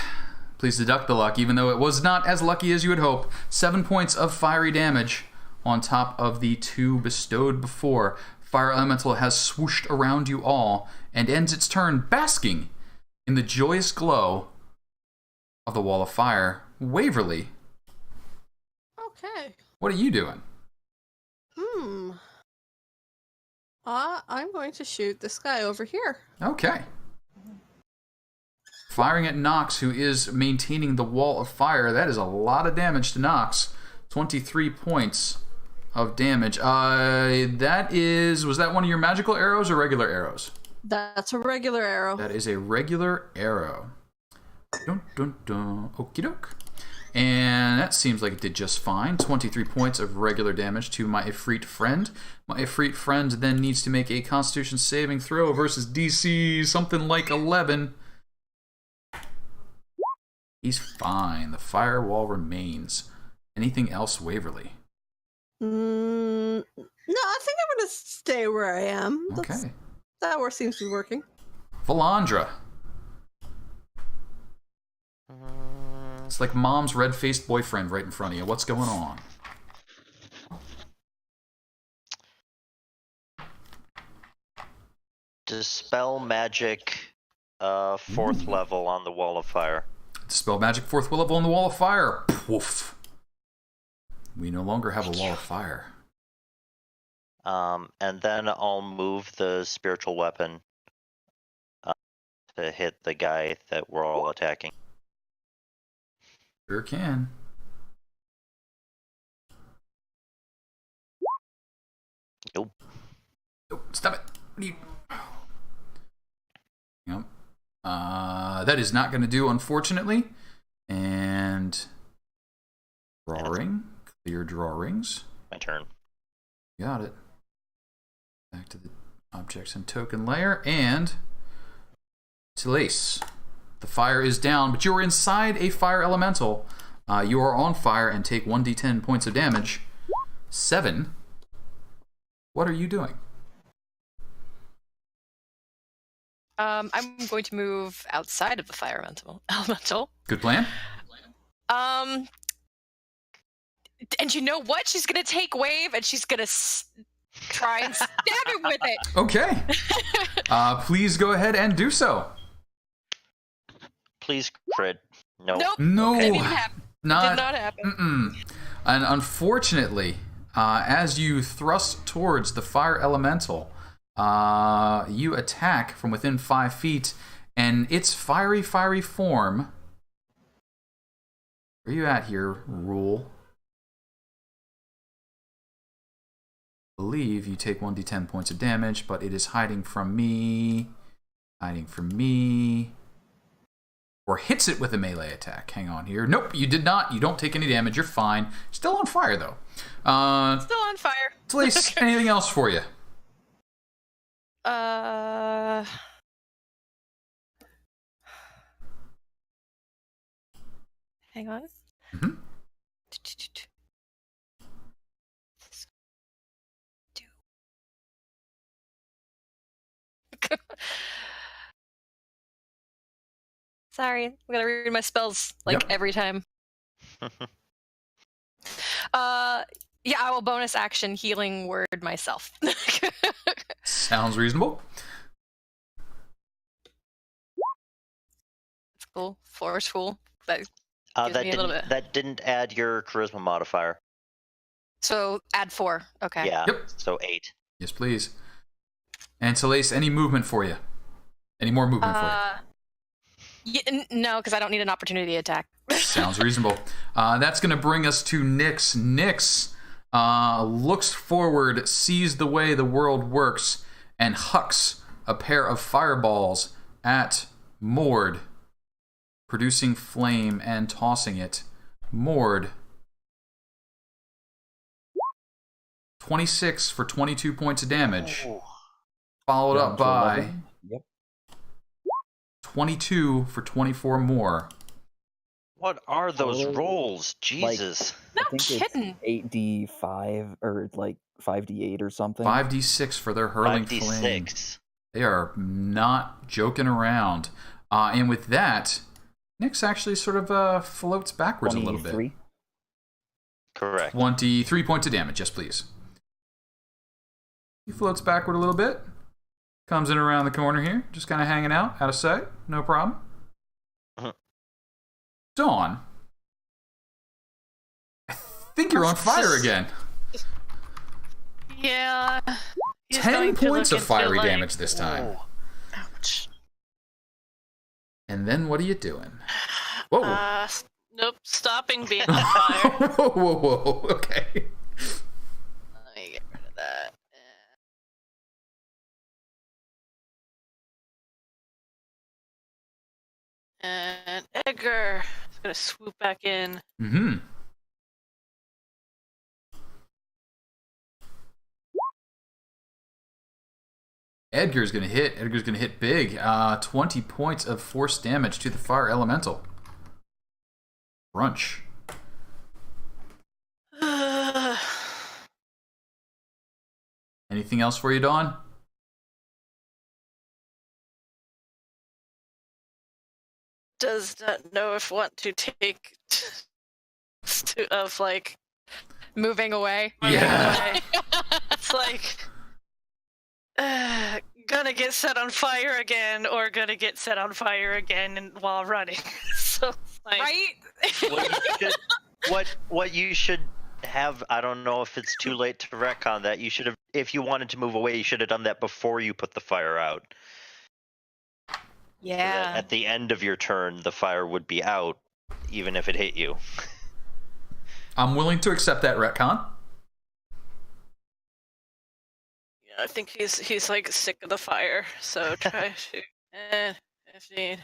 please deduct the luck, even though it was not as lucky as you would hope. 7 points of fiery damage on top of the 2 bestowed before. Fire elemental has swooshed around you all and ends its turn basking in the joyous glow of the wall of fire. Waverly. Okay. What are you doing? I'm going to shoot this guy over here. Okay. Firing at Nox, who is maintaining the wall of fire. That is a lot of damage to Nox. 23 points of damage. Was that one of your magical arrows or regular arrows? That's a regular arrow. That is a regular arrow. Dun, dun, dun. Okie doke. And that seems like it did just fine. 23 points of regular damage to my Ifrit friend. My Ifrit friend then needs to make a Constitution saving throw versus DC something like 11. He's fine. The firewall remains. Anything else, Waverly? No, I think I'm going to stay where I am. Okay. That seems to be working. Valandra. It's like mom's red-faced boyfriend right in front of you. What's going on? Dispel magic, 4th level on the wall of fire. Dispel magic 4th level on the wall of fire. Poof. We no longer have a wall of fire. And then I'll move the spiritual weapon to hit the guy that we're all attacking. Sure can. Nope. Stop it. What are you... Yep. That is not going to do, unfortunately. And drawing. Clear drawings. My turn. Got it. Back to the objects and token layer. And Telaise. The fire is down, but you're inside a fire elemental. You are on fire and take 1d10 points of damage. 7. What are you doing? I'm going to move outside of the fire elemental. Good plan. And you know what? She's gonna take wave and she's gonna try and stab him with it. Okay. Please go ahead and do so. Please crit. Nope. No. Didn't even happen. Did not happen. And unfortunately, as you thrust towards the fire elemental, you attack from within 5 feet, and its fiery form. Where are you at here, Rule? I believe you take 1d10 points of damage, but it is hiding from me. Or hits it with a melee attack. Hang on here. Nope, you did not. You don't take any damage. You're fine. Still on fire, though. Still on fire. Telaise, anything else for you? Hang on. Mm-hmm. Sorry, I'm gonna read my spells every time. Yeah, I will bonus action healing word myself. Sounds reasonable. That's cool. Forceful. That gives that me a little bit. That didn't add your charisma modifier. So add 4. Okay. Yeah. Yep. So 8. Yes, please. And Telaise, any movement for you? Any more movement for you? No, because I don't need an opportunity attack. Sounds reasonable. That's going to bring us to Nyx. Nyx looks forward, sees the way the world works, and hucks a pair of fireballs at Mord, producing flame and tossing it. Mord. 26 for 22 points of damage. Followed up by 22 for 24 more. What are those rolls? Jesus. No I think kidding. It's 8d5 or 5d8 or something. 5d6 for their hurling 5d6. flame. They are not joking around. And with that, Nyx actually sort of floats backwards 23? a little bit. Correct. 23 points of damage, yes please. He floats backward a little bit. Comes in around the corner here, just kind of hanging out of sight. No problem. Dawn. I think you're on fire again. Yeah. 10 points of fiery damage this time. Ouch. And then what are you doing? Whoa. Nope. Stopping being on fire. Whoa. Okay. Let me get rid of that. And Edgar is gonna swoop back in. Mm-hmm. Edgar's gonna hit. Edgar's gonna hit big. 20 points of force damage to the fire elemental. Crunch. Anything else for you, Dawn? Does not know if want to take of like Moving away. Yeah. It's like gonna get set on fire again, or gonna get set on fire again while running. So like, Right? What you should have, I don't know if it's too late to retcon that. You should have, if you wanted to move away, you should have done that before you put the fire out. So Yeah. that at the end of your turn, the fire would be out, even if it hit you. I'm willing to accept that retcon. I think he's like sick of the fire, so try to 15.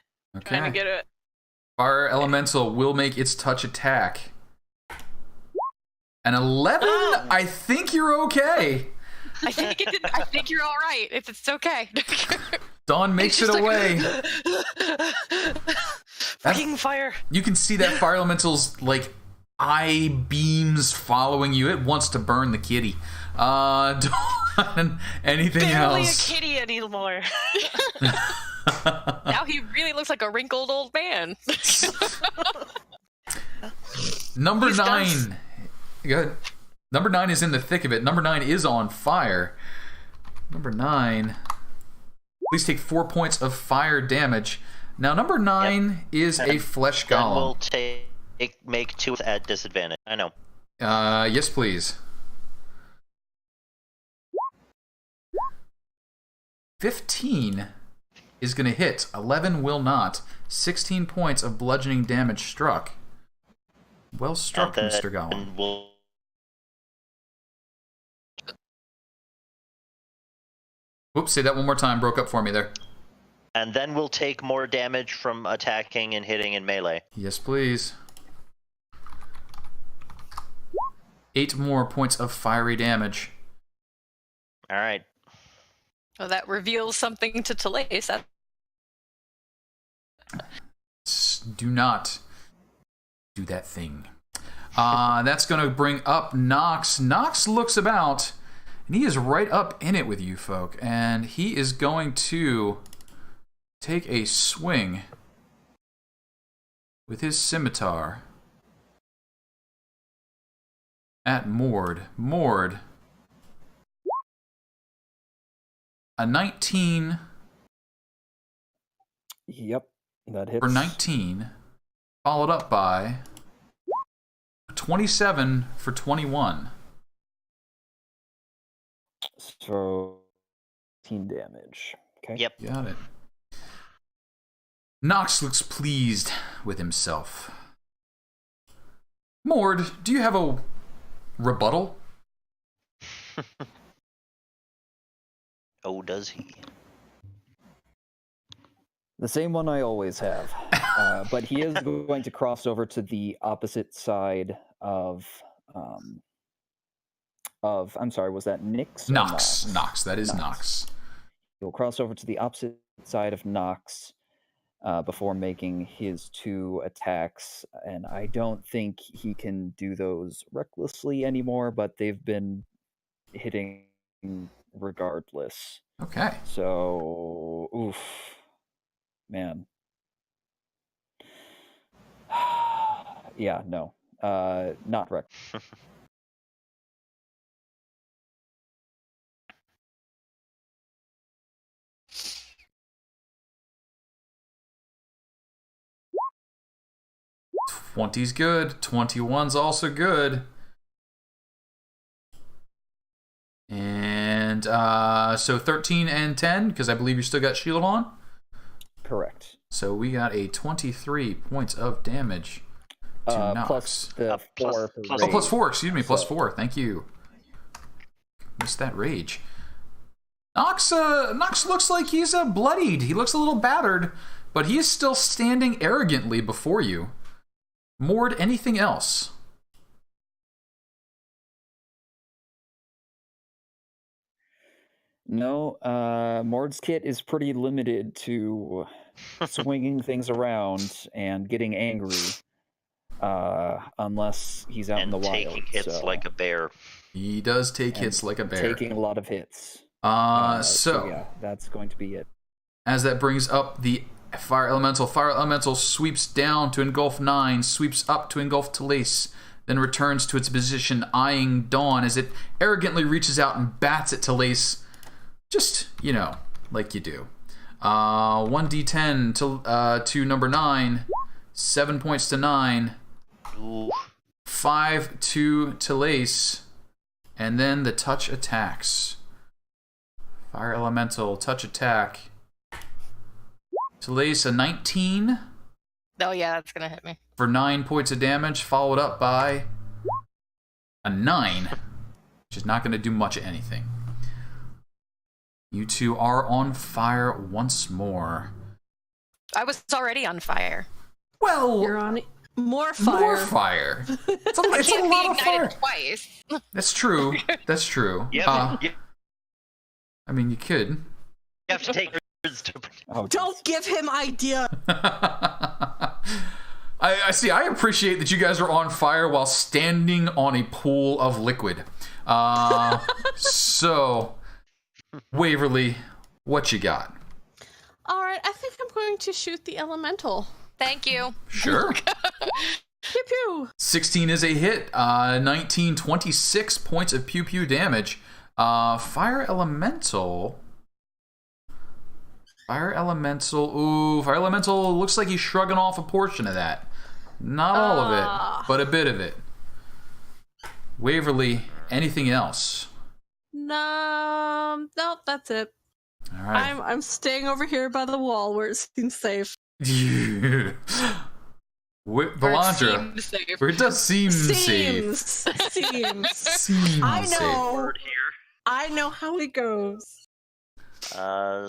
Trying to get it. Fire elemental will make its touch attack. An 11? I think you're okay. I think you're all right. It's okay. Dawn makes it away. Fucking fire. You can see that fire elemental's like eye beams following you. It wants to burn the kitty. Dawn, anything Barely else? a kitty anymore. Now he really looks like a wrinkled old man. Number He's 9 Good. Number 9 is in the thick of it. Number 9 is on fire. Number 9. Please take 4 points of fire damage. Now, number 9 is a flesh golem. Then we'll make 2 at disadvantage. I know. Yes, please. 15 is going to hit. 11 will not. 16 points of bludgeoning damage struck. Well struck, Mr. Golem. Oops, say that one more time. Broke up for me there. And then we'll take more damage from attacking and hitting in melee. Yes, please. 8 more points of fiery damage. All right. Well, that reveals something to Telaise. Do not do that thing. That's going to bring up Nox. Nox looks about, and he is right up in it with you folk. And he is going to take a swing with his scimitar at Mord. Mord. A 19. Yep, that hits. For 19, followed up by 27 for 21. So, 18 damage. Okay. Yep. Got it. Nox looks pleased with himself. Mord, do you have a rebuttal? Oh, does he? The same one I always have. But he is going to cross over to the opposite side of I'm sorry, was that Nyx? Nox. Nox. That is Nox. He'll cross over to the opposite side of Nox before making his 2 attacks. And I don't think he can do those recklessly anymore, but they've been hitting regardless. Okay. So, oof. Man. Yeah, no. Not wrecked. '20's good. 21's also good. And so 13 and 10, because I believe you still got shield on? Correct. So we got a 23 points of damage to Nox. Plus the 4 plus 4, excuse me, plus 4. Thank you. Missed that rage. Nox looks like he's bloodied. He looks a little battered, but he is still standing arrogantly before you. Mord, anything else? No, Mord's kit is pretty limited to swinging things around and getting angry, unless he's out in the wild. And taking hits like a bear. He does take hits like a bear. Taking a lot of hits. So yeah, that's going to be it. As that brings up the Fire Elemental. Fire Elemental sweeps down to engulf 9, sweeps up to engulf Telaise, then returns to its position, eyeing Dawn as it arrogantly reaches out and bats at Telaise. Just, like you do. 1d10 to number 9. 7 points to 9. Ooh. 5 to Telaise. And then the touch attacks. Fire Elemental, touch attack. Telaise, a 19. Oh yeah, that's gonna hit me. For 9 points of damage, followed up by a 9. Which is not going to do much of anything. You two are on fire once more. I was already on fire. Well, You're on more fire. More fire. It's a lot of fire. Twice. That's true. That's true. Yeah, I mean, you could. you have to take turns to... Don't give him idea. I see. I appreciate that you guys are on fire while standing on a pool of liquid. So, Waverly, what you got? All right, I think I'm going to shoot the elemental. Thank you. Sure. Pew pew. 16 is a hit. 19, 26 points of pew pew damage. Fire Elemental. Fire Elemental looks like he's shrugging off a portion of that. Not all of it, but a bit of it. Waverly, anything else? No, that's it. All right. I'm staying over here by the wall where it seems safe. Valandra, where it does seem safe. Seems. I know how it goes.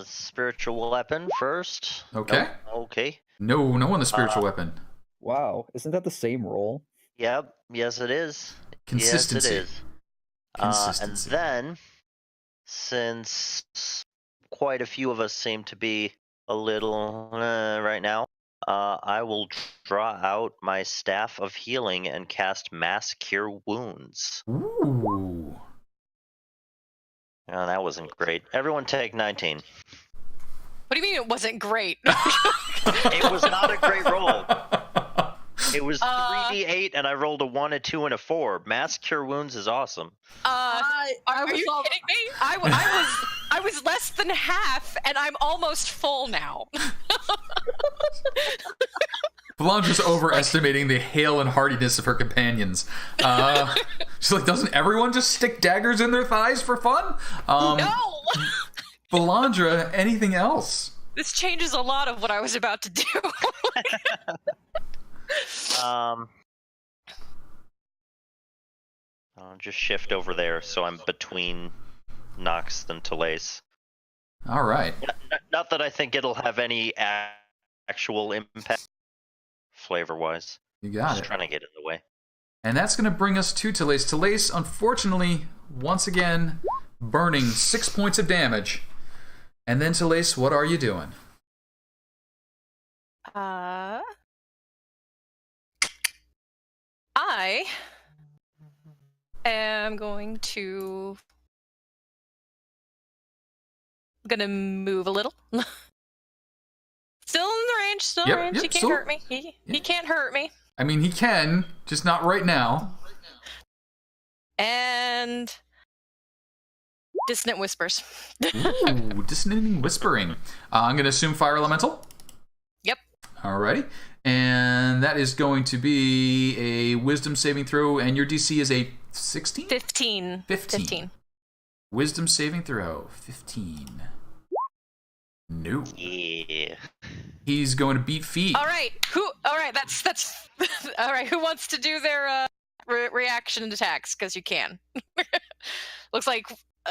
Spiritual weapon first. Okay. Nope. Okay. No on the spiritual weapon. Wow, isn't that the same roll? Yep. Yes, it is. Consistency. Yes, it is. Consistency. And then, since quite a few of us seem to be a little right now, I will draw out my Staff of Healing and cast Mass Cure Wounds. Ooh. Oh, that wasn't great. Everyone take 19. What do you mean it wasn't great? It was not a great roll. It was 3d8, and I rolled a 1, a 2, and a 4. Mass Cure Wounds is awesome. Are you kidding me? I was less than half, and I'm almost full now. Valandra's overestimating the hail and hardiness of her companions. She's like, doesn't everyone just stick daggers in their thighs for fun? No! Valandra, anything else? This changes a lot of what I was about to do. I'll just shift over there so I'm between Nox and Telaise. All right. Not that I think it'll have any actual impact flavor-wise. You got Just it. trying to get in the way. And that's going to bring us to Telaise. Telaise, unfortunately, once again, burning 6 points of damage. And then, Telaise, what are you doing? I am going to... gonna move a little. Still in the range, still in the range. He can't hurt me. He can't hurt me. I mean, he can, just not right now. And... Dissonant Whispers. Ooh, dissonant whispering. I'm going to assume Fire Elemental. Yep. Alrighty. And that is going to be a Wisdom saving throw, and your DC is a 16? 15. 15. Wisdom saving throw, 15. No. Yeah. He's going to beat feet. All right. That's all right. Who wants to do their reaction attacks? Because you can. Looks like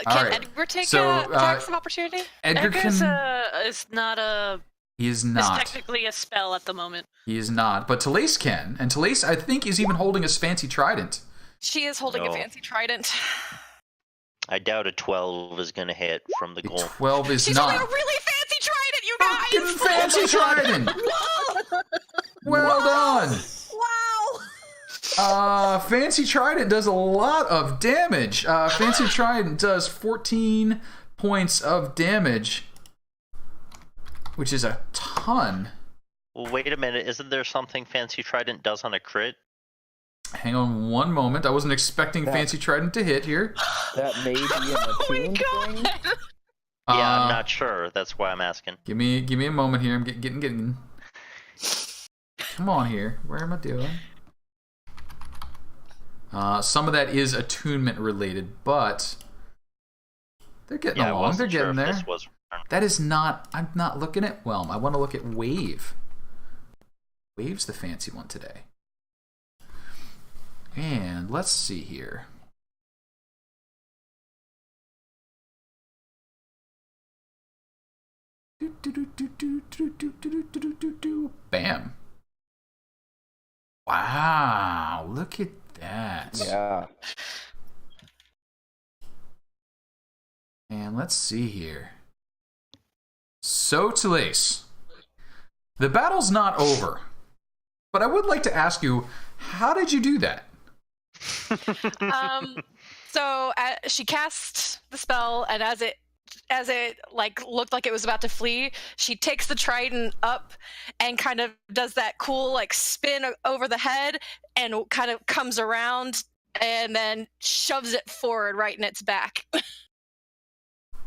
can Edgar take attacks of opportunity? Edgar's is not a. He is not. It's technically a spell at the moment. He is not, but Telaise can, and Telaise, I think, is even holding a fancy trident. She is holding a fancy trident. I doubt a 12 is going to hit from the goal. 12 is She's not. holding a really fancy trident, you guys! Fucking fancy trident! Well done! Wow! Fancy trident does a lot of damage. Fancy trident does 14 points of damage, which is a ton. Well, wait a minute. Isn't there something Fancy Trident does on a crit? Hang on one moment. I wasn't expecting Fancy Trident to hit here. That may be an attuned thing. Yeah, I'm not sure. That's why I'm asking. Give me a moment here. I'm getting. Come on here. Where am I doing? Some of that is attunement related, but they're getting along. They're getting there. That is not. I'm not looking at Whelm. I want to look at Wave. Wave's the fancy one today. And let's see here. Bam. Wow, look at that. Yeah. And let's see here. So, Telaise, the battle's not over, but I would like to ask you, how did you do that? So she casts the spell, and as it as it like looked like it was about to flee, she takes the trident up and kind of does that cool like spin over the head and kind of comes around and then shoves it forward right in its back.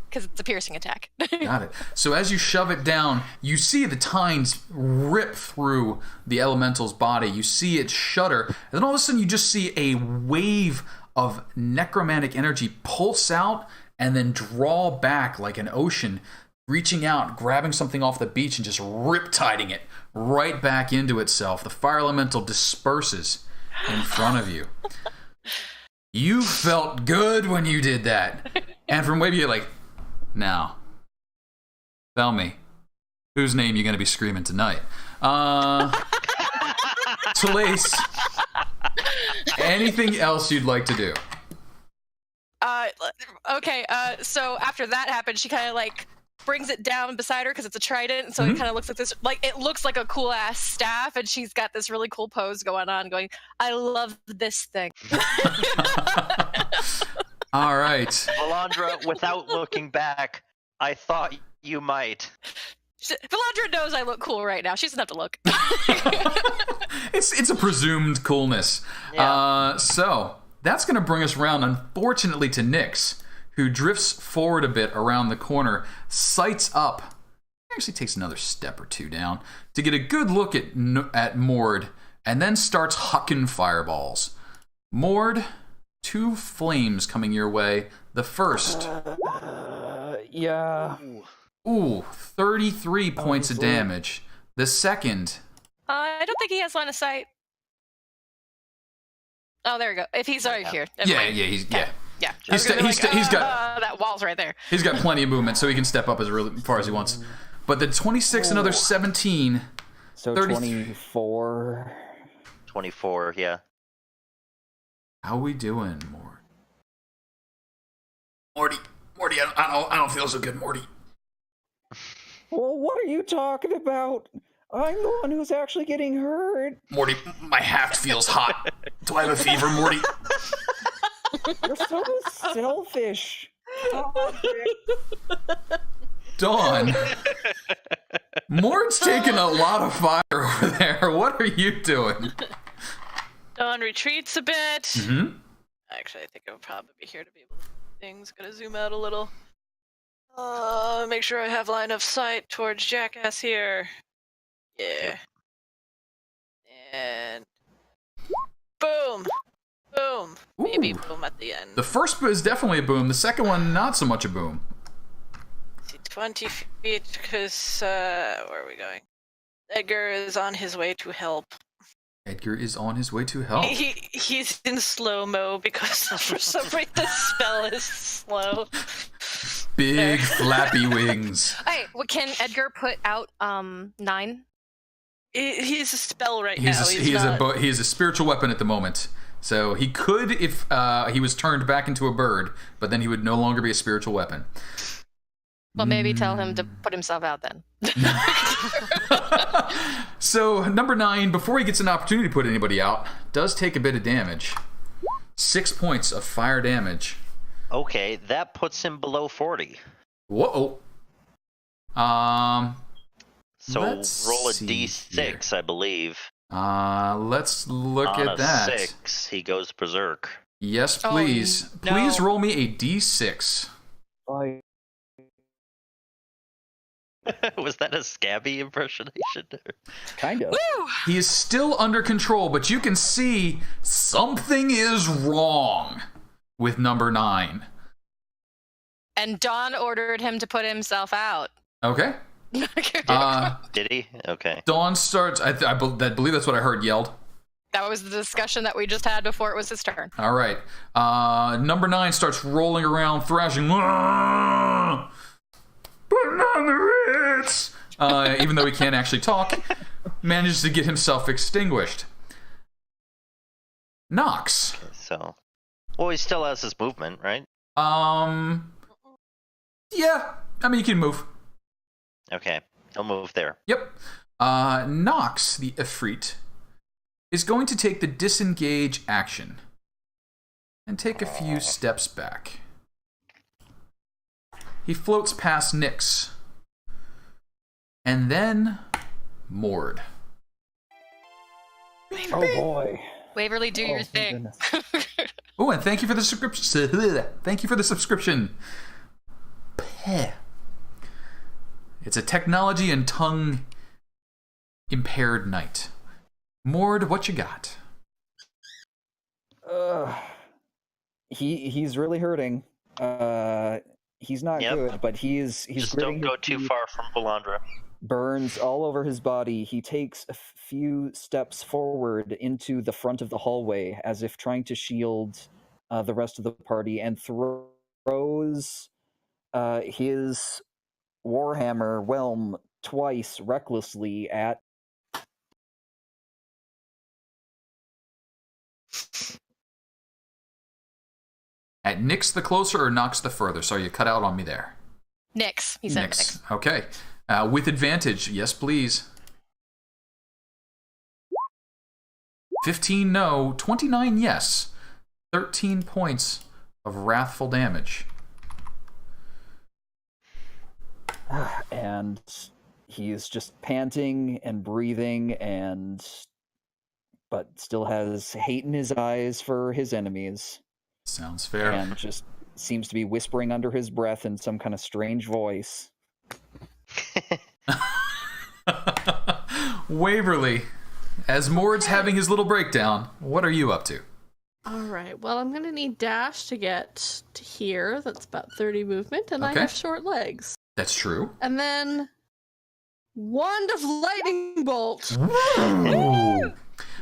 Because it's a piercing attack. Got it. So as you shove it down, you see the tines rip through the elemental's body. You see it shudder. And then all of a sudden you just see a wave of necromantic energy pulse out and then draw back like an ocean, reaching out, grabbing something off the beach and just rip-tiding it right back into itself. The fire elemental disperses in front of you. You felt good when you did that. And from maybe you're like, now, tell me, whose name you going to be screaming tonight? Telaise, anything else you'd like to do? Okay, so after that happened, she kind of like brings it down beside her because it's a trident, and so it kind of looks like this, like it looks like a cool ass staff, and she's got this really cool pose going on, going, I love this thing. All right. Valandra, without looking back, I thought you might. Valandra knows I look cool right now. She doesn't have to look. It's a presumed coolness. Yeah. So that's going to bring us around, unfortunately, to Nyx, who drifts forward a bit around the corner, sights up, actually takes another step or two down to get a good look at Mord, and then starts hucking fireballs. Mord, 2 flames coming your way. The first. Yeah. Ooh, 33 points of damage. The second. I don't think he has line of sight. Oh, there we go. If he's right here. Yeah. He's got that wall's right there. He's got plenty of movement, so he can step up as far as he wants. But the 26, another 17. So 24. 24, yeah. How we doing, Morty, I don't feel so good, Morty. Well, what are you talking about? I'm the one who's actually getting hurt. Morty, my haft feels hot. Do I have a fever, Morty? You're so selfish. Dawn, Mord's taking a lot of fire over there. What are you doing? Dawn retreats a bit. Mm-hmm. Actually, I think I'll probably be here to be able to see things. Gonna zoom out a little. Make sure I have line of sight towards Jackass here. Yeah. And boom. Boom. Maybe boom at the end. The first is definitely a boom. The second one, not so much a boom. 20 feet, because, where are we going? Edgar is on his way to help. Edgar is on his way to help. He's in slow-mo because for some reason the spell is slow. Big flappy wings. Hey, can Edgar put out 9? He's a spell right now. He is a spiritual weapon at the moment. So he could if he was turned back into a bird, but then he would no longer be a spiritual weapon. Well, maybe tell him to put himself out then. So, number 9, before he gets an opportunity to put anybody out, does take a bit of damage. 6 points of fire damage. Okay, that puts him below 40. Whoa. So roll a d6, here. I believe. Let's look On at that. On a 6, he goes berserk. Yes, please. No. Please roll me a d6. Was that a scabby impersonation? Kind of. Woo! He is still under control, but you can see something is wrong with number 9. And Dawn ordered him to put himself out. Okay. Did he? Okay. Dawn starts, I believe that's what I heard yelled. That was the discussion that we just had before it was his turn. All right. Number 9 starts rolling around, thrashing. Putting on the Ritz! Even though he can't actually talk, manages to get himself extinguished. Nox. Okay, so, well, he still has his movement, right? Yeah. I mean, you can move. Okay, he'll move there. Yep. Nox, the Ifrit, is going to take the disengage action and take a few steps back. He floats past Nyx. And then Mord. Oh boy. Waverly, do your thing. Oh, and thank you for the subscription. Thank you for the subscription. Peh. It's a technology and tongue impaired knight. Mord, what you got? He's really hurting. He's not good, but he's just don't go too far from Valandra. Burns all over his body. He takes a few steps forward into the front of the hallway as if trying to shield the rest of the party, and throws his Warhammer Whelm twice recklessly at Nyx the closer or Nox the further? Sorry, you cut out on me there. Nyx. He said Nyx. Okay. With advantage, yes, please. 15 no, 29 yes. 13 points of wrathful damage. And he's just panting and breathing, but still has hate in his eyes for his enemies. Sounds fair. And just seems to be whispering under his breath in some kind of strange voice. Waverly, as Mord's having his little breakdown, what are you up to? Alright, well, I'm going to need dash to get to here. That's about 30 movement, and I have short legs. That's true. And then Wand of Lightning Bolt.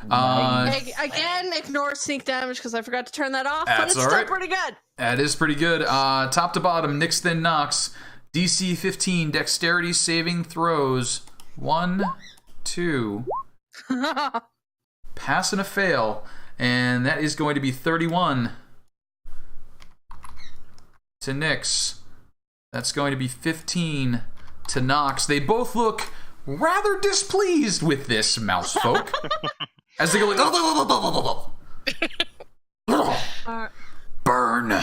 Again, ignore sneak damage because I forgot to turn that off, but it's still pretty good. That is pretty good. Top to bottom, Nyx then Nox. DC 15, dexterity saving throws. 1, 2. Pass and a fail. And that is going to be 31 to Nyx. That's going to be 15 to Nox. They both look rather displeased with this, Mousefolk. As they go like, burn.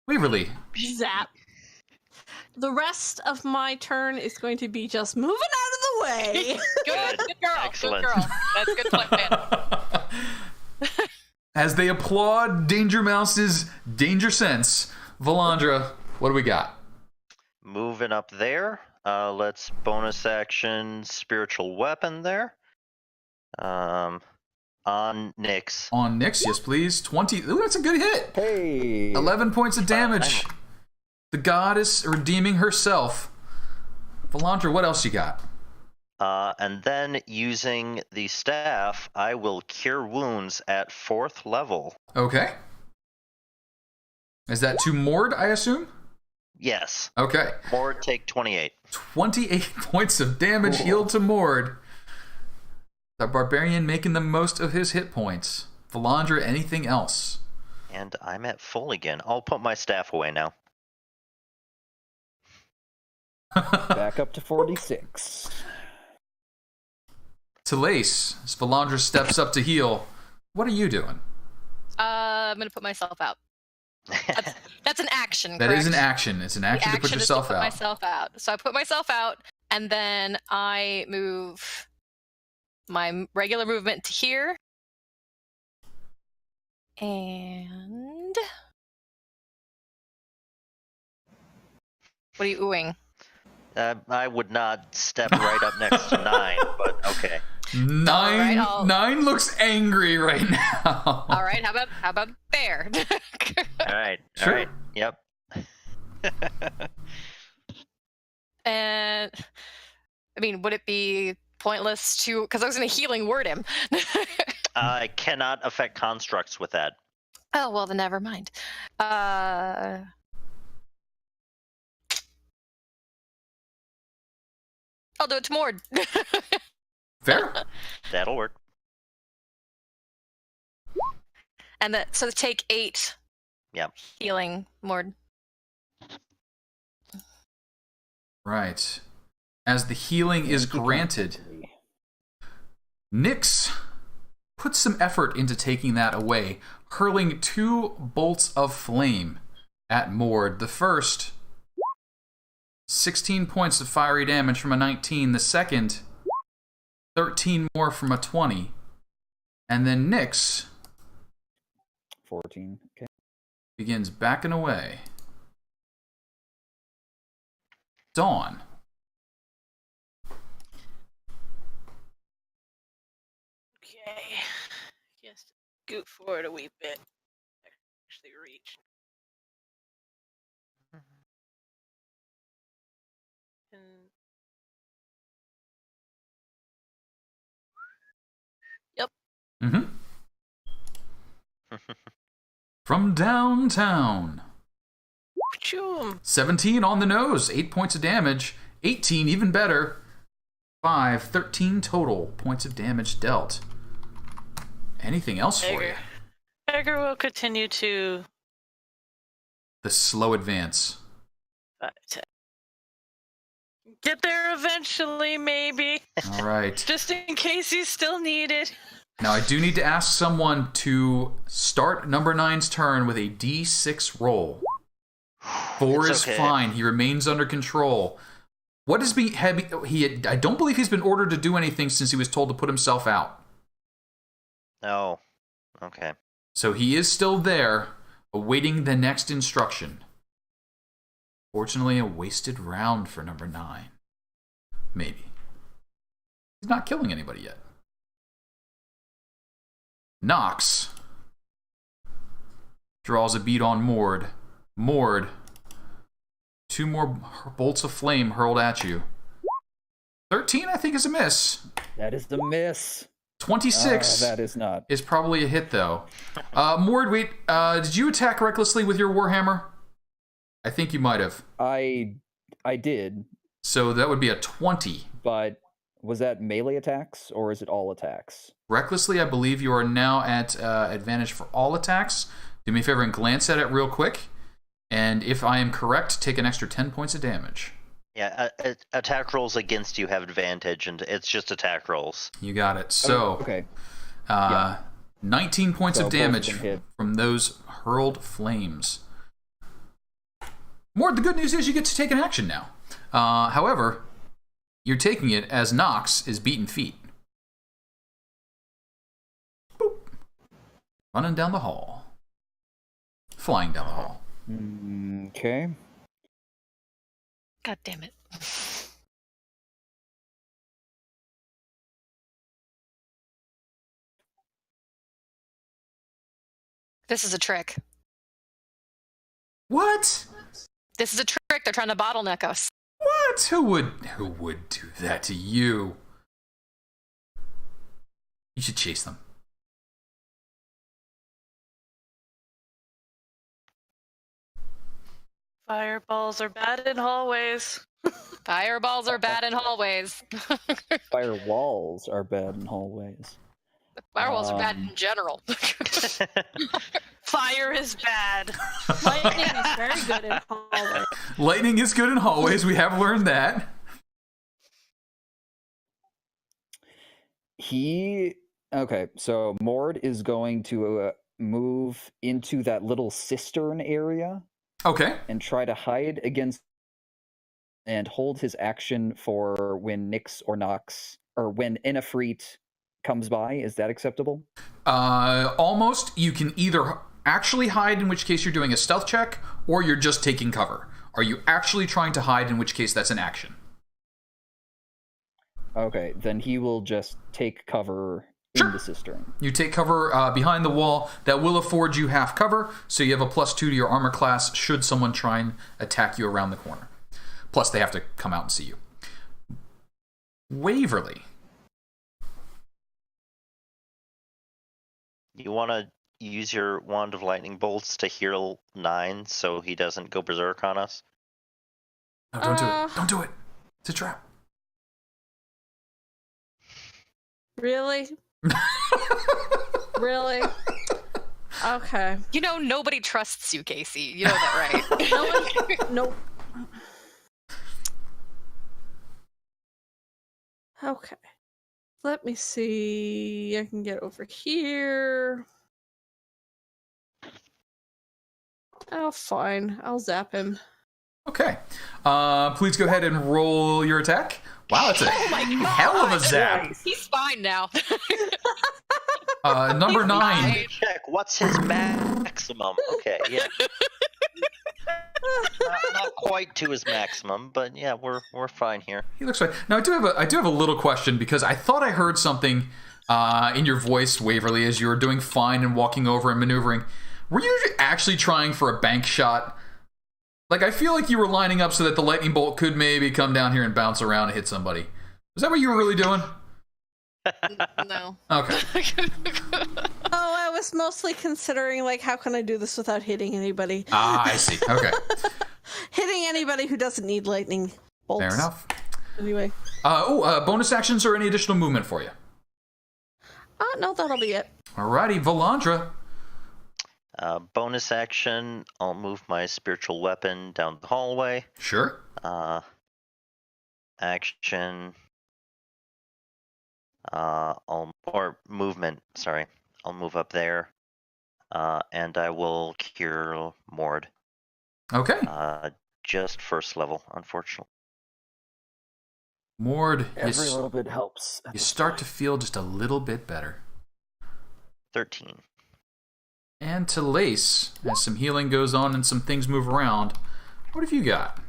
Waverly. Zap. The rest of my turn is going to be just moving out of the way. Good girl. Excellent. Good girl. That's good plan. As they applaud Danger Mouse's danger sense, Valandra, what do we got? Moving up there. Let's bonus action spiritual weapon there. On Nyx. On Nyx, yes please. 20. Ooh, that's a good hit. Hey. 11 points of damage. The goddess redeeming herself. Valandra, what else you got? And then using the staff, I will cure wounds at 4th level. Okay. Is that to Mord, I assume? Yes. Okay. Mord, take 28. 28 points of damage healed to Mord. The Barbarian making the most of his hit points. Valandra, anything else? And I'm at full again. I'll put my staff away now. Back up to 46. Telaise, as Valandra steps up to heal, what are you doing? I'm going to put myself out. That's an action, That correct? is an action. It's an action to put yourself out. Myself out. So I put myself out, and then I move my regular movement to here. And what are you oohing? I would not step right up next to 9, but okay. 9 looks angry right now. All right, how about there? All right. Sure. All right. Yep. And I mean, would it be pointless to, because I was going to healing word him. I cannot affect constructs with that. Oh, well, then never mind. I'll do it to Mord. Fair. That'll work. And so take 8 Yep. healing, Mord. Right. As the healing is granted, Nyx puts some effort into taking that away, hurling 2 bolts of flame at Mord. The first 16 points of fiery damage from a 19. The second, 13 more from a 20. And then Nyx 14. Okay. begins backing away. Dawn. Okay. Yes, scoot forward a wee bit. Actually reach. And yep. Mm-hmm. From downtown. 17 on the nose, 8 points of damage. 18, even better. 13 total points of damage dealt. Anything else for you? Egger will continue to... The slow advance. Get there eventually, maybe. All right. Just in case he's still needed. Now, I do need to ask someone to start number 9's turn with a D6 roll. 4 is fine. He remains under control. What is I don't believe he's been ordered to do anything since he was told to put himself out. Oh, okay. So he is still there, awaiting the next instruction. Fortunately, a wasted round for number 9. Maybe. He's not killing anybody yet. Nox draws a bead on Mord. Mord. 2 more bolts of flame hurled at you. 13, I think, is a miss. That is the miss. 26. That is not. Is probably a hit, though. Mord, wait. Did you attack recklessly with your Warhammer? I think you might have. I did. So that would be a 20. But was that melee attacks, or is it all attacks? Recklessly, I believe you are now at advantage for all attacks. Do me a favor and glance at it real quick. And if I am correct, take an extra 10 points of damage. Yeah, attack rolls against you have advantage, and it's just attack rolls. You got it. So, okay. 19 points of damage from those hurled flames. Mord, the good news is you get to take an action now. However, you're taking it as Nox is beaten feet. Boop. Running down the hall. Flying down the hall. Okay. God damn it. This is a trick. What? This is a trick. They're trying to bottleneck us. What? Who would do that to you? You should chase them. Fireballs are bad in hallways. Fireballs are bad in hallways. Firewalls are bad in hallways. Firewalls are bad in general. Fire is bad. Lightning is very good in hallways. Lightning is good in hallways. We have learned that. Okay, so Mord is going to move into that little cistern area. Okay. And try to hide against and hold his action for when Nyx or Nox, or when Inafreet comes by. Is that acceptable? Almost. You can either actually hide, in which case you're doing a stealth check, or you're just taking cover. Are you actually trying to hide, in which case that's an action? Okay, then he will just take cover in the cistern. You take cover behind the wall. That will afford you half cover, so you have a +2 to your armor class should someone try and attack you around the corner. Plus, they have to come out and see you. Waverly. You want to use your Wand of Lightning Bolts to heal 9 so he doesn't go berserk on us? No, don't do it. Don't do it. It's a trap. Really? Really? Okay. You know, nobody trusts you, Casey. You know that, right? Nope. Okay. Let me see. I can get over here. Oh, fine. I'll zap him. Okay. Please go ahead and roll your attack. Wow, that's a hell of a zap. He's fine now. Number 9. Check. What's his maximum? Okay, yeah. not quite to his maximum, but yeah, we're fine here. He looks fine. Now, I do have a little question, because I thought I heard something in your voice, Waverly, as you were doing fine and walking over and maneuvering. Were you actually trying for a bank shot? Like, I feel like you were lining up so that the lightning bolt could maybe come down here and bounce around and hit somebody. Was that what you were really doing? No. Okay. Oh, I was mostly considering, like, how can I do this without hitting anybody? Ah, I see. Okay. Hitting anybody who doesn't need lightning bolts. Fair enough. Anyway. Bonus actions or any additional movement for you? No, that'll be it. Alrighty, Valandra. Bonus action, I'll move my spiritual weapon down the hallway. Sure. Action. Movement, sorry. I'll move up there. And I will cure Mord. Okay. Just first level, unfortunately. Mord, Every little bit helps. You start to feel just a little bit better. 13. And Telaise, as some healing goes on and some things move around, what have you got?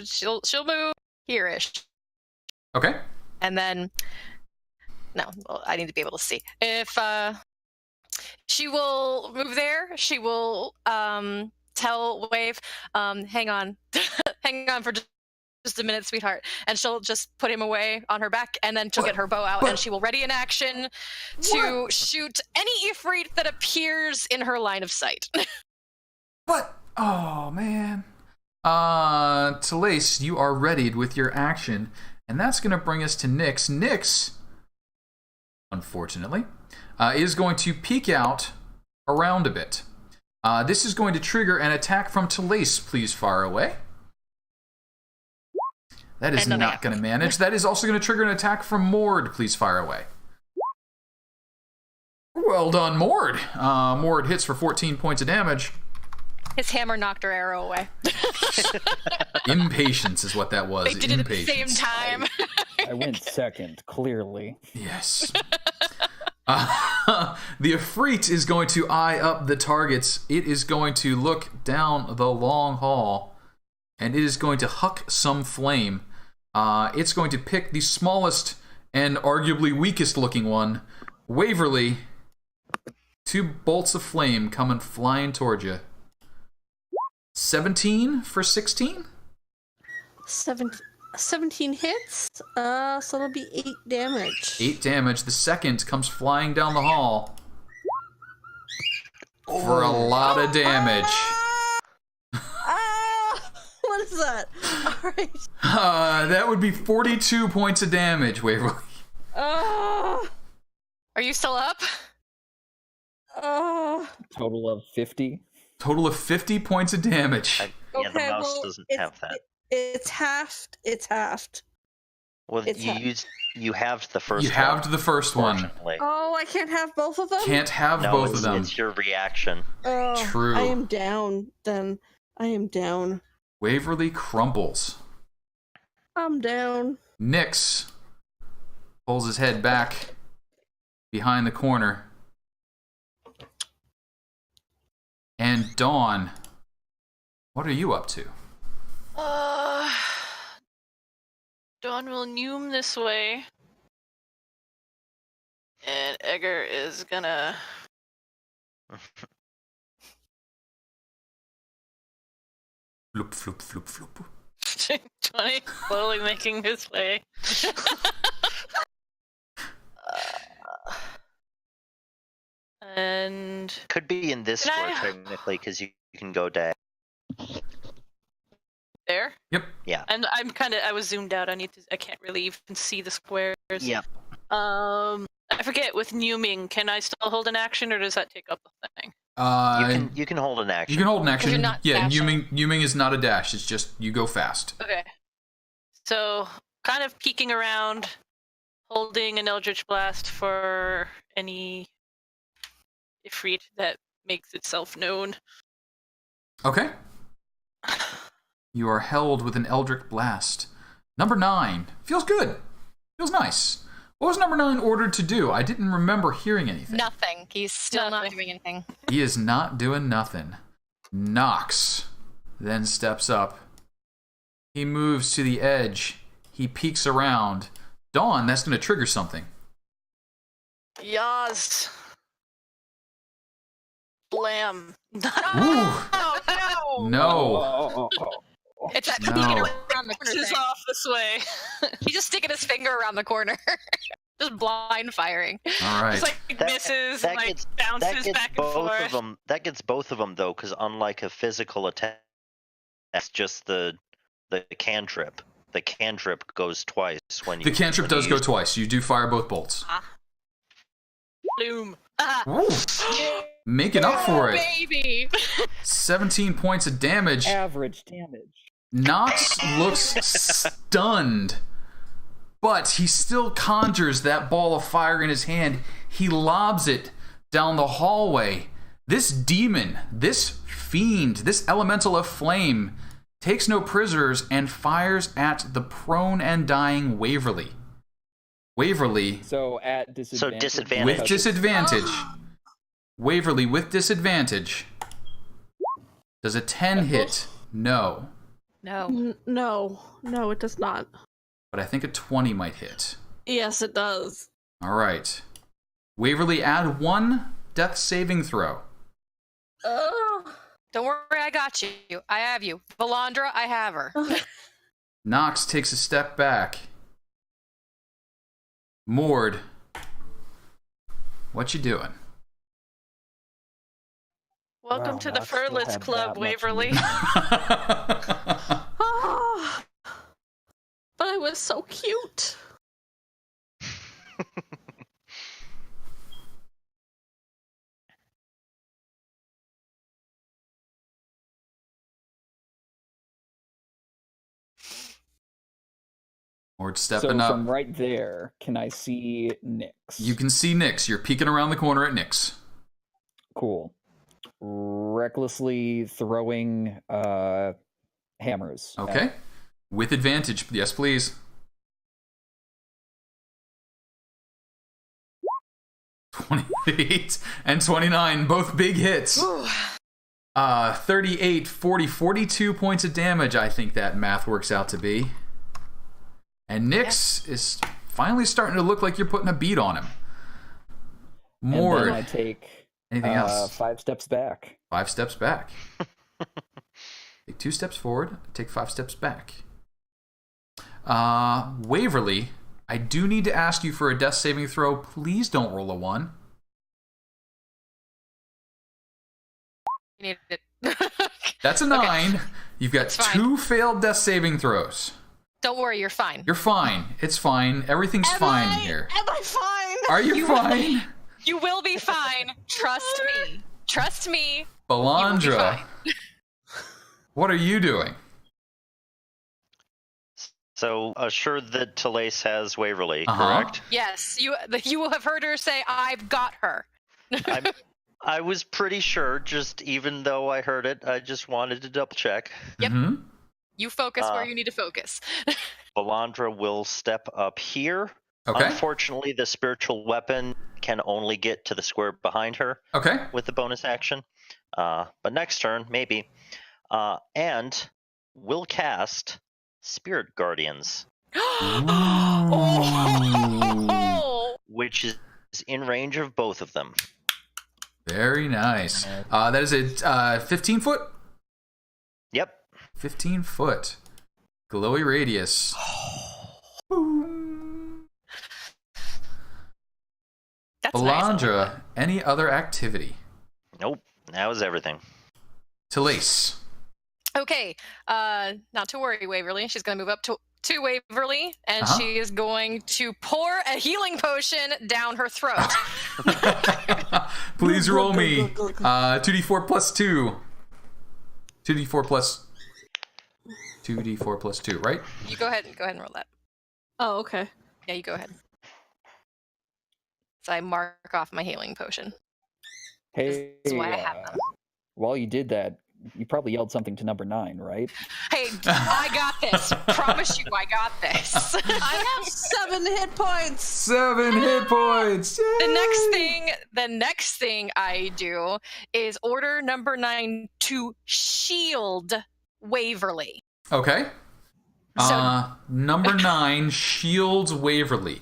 She'll move here-ish. Okay. And then I need to be able to see. If she will move there, she will tell Wave, hang on. Hang on for just a minute, sweetheart. And she'll just put him away on her back, and then she'll get her bow out, and she will ready an action to shoot any Ifrit that appears in her line of sight. What? Oh, man. Telaise, you are readied with your action, and that's going to bring us to Nyx. Nyx, unfortunately, is going to peek out around a bit. This is going to trigger an attack from Telaise. Please fire away. That is not going to manage. That is also going to trigger an attack from Mord. Please fire away. Well done, Mord. Mord hits for 14 points of damage. His hammer knocked her arrow away. Impatience is what that was. They did it at the same time. I went second, clearly. Yes. The Ifrit is going to eye up the targets. It is going to look down the long hall, and it is going to huck some flame. It's going to pick the smallest and arguably weakest looking one, Waverly. 2 bolts of flame coming flying towards you. 17 for 16? 17 hits, so it'll be 8 damage. 8 damage. The second comes flying down the hall for a lot of damage. What is that? Alright. That would be 42 points of damage, Waverly. Are you still up? Total of 50. Total of 50 points of damage. Yeah, the mouse doesn't have that. It's halved. It's halved. Well, you halved the first one. You halved the first one. Oh, I can't have both of them? Can't have both of them. It's your reaction. Oh, True. I am down, then. I am down. Waverly crumbles. I'm down. Nyx pulls his head back behind the corner. And Dawn, what are you up to? Dawn will Nume this way. And Egger is gonna... Floop, floop, floop, floop. 20, slowly making his way. And... Could be in this square, technically, because you can go down. There? Yep. Yeah. And I was zoomed out. I can't really even see the squares. Yep. I forget, with Numing, can I still hold an action, or does that take up the thing? You can hold an action. You can hold an action. You're not Yeah, dashing. Numing is not a dash. It's just you go fast. Okay. So, kind of peeking around, holding an Eldritch Blast for any Ifrit that makes itself known. Okay. You are held with an Eldritch Blast. Number 9. Feels good. Feels nice. What was number 9 ordered to do? I didn't remember hearing anything. Nothing. He's still not doing anything. He is not doing nothing. Nox then steps up. He moves to the edge. He peeks around. Dawn, that's going to trigger something. Yas. Blam. Oh, No. It's that No. sticking around the corner. This is off this way. He's just sticking his finger around the corner. Just blind firing. All right. It's like misses, bounces back and forth. That gets both of them, though, because unlike a physical attack, that's just the cantrip. The cantrip goes twice when you. The cantrip does go twice. You do fire both bolts. Plume. Making up for it. Baby. 17 points of damage. Average damage. Nox looks stunned, but he still conjures that ball of fire in his hand. He lobs it down the hallway. This demon, this fiend, this elemental of flame takes no prisoners and fires at the prone and dying Waverly. Waverly. So at disadvantage. So disadvantage. With disadvantage. Waverly with disadvantage. Does a 10 hit? No. No. No, it does not. But I think a 20 might hit. Yes, it does. All right. Waverly, add 1 death saving throw. Don't worry, I got you. I have you. Valandra, I have her. Nox takes a step back. Mord, what you doing? Welcome Wow, to the Nox still Furlets had Club, that much Waverly. But I was so cute. Mord stepping so up. from right there, can I see Nyx? You can see Nyx. You're peeking around the corner at Nyx. Cool. Recklessly throwing hammers. Okay. With advantage. Yes, please. 28 and 29, both big hits. 38, 40, 42 points of damage, I think that math works out to be. And Nyx is finally starting to look like you're putting a beat on him. Mord. And then I take Anything else? 5 steps back. 5 steps back. Take 2 steps forward, take 5 steps back. Waverly, I do need to ask you for a death saving throw. Please don't roll a 1. You need it. That's a 9. Okay. You've got 2 failed death saving throws. Don't worry, you're fine. You're fine. It's fine. Everything's fine here. Am I fine? Are you fine? You will be fine. Trust me. Trust me. Balandra, what are you doing? So assured that Telaise has Waverly, correct? Yes, you will have heard her say, "I've got her." I was pretty sure. Just even though I heard it, I just wanted to double check. Yep. Mm-hmm. You focus where you need to focus. Balandra will step up here. Okay. Unfortunately, the spiritual weapon can only get to the square behind her. Okay. With the bonus action. But next turn, maybe. And we'll cast Spirit Guardians. Oh! Which is in range of both of them. Very nice. That is a 15 foot? Yep. 15 foot. Glowy radius. Boom. That's Valandra, nice. any other activity? Nope. That was everything. Telaise. Okay, not to worry, Waverly. She's going to move up to Waverly, and she is going to pour a healing potion down her throat. Please roll me 2d4 plus 2. 2d4 plus 2d4 plus 2, right? You go ahead and roll that. Oh, okay. Yeah, you go ahead. I mark off my healing potion. Hey, That's why I have them. While you did that, you probably yelled something to number 9, right? Hey, I got this. Promise you, I got this. I have 7 hit points. 7 hit points. Yay! The next thing I do is order number 9 to shield Waverly. Okay. Number 9 shields Waverly.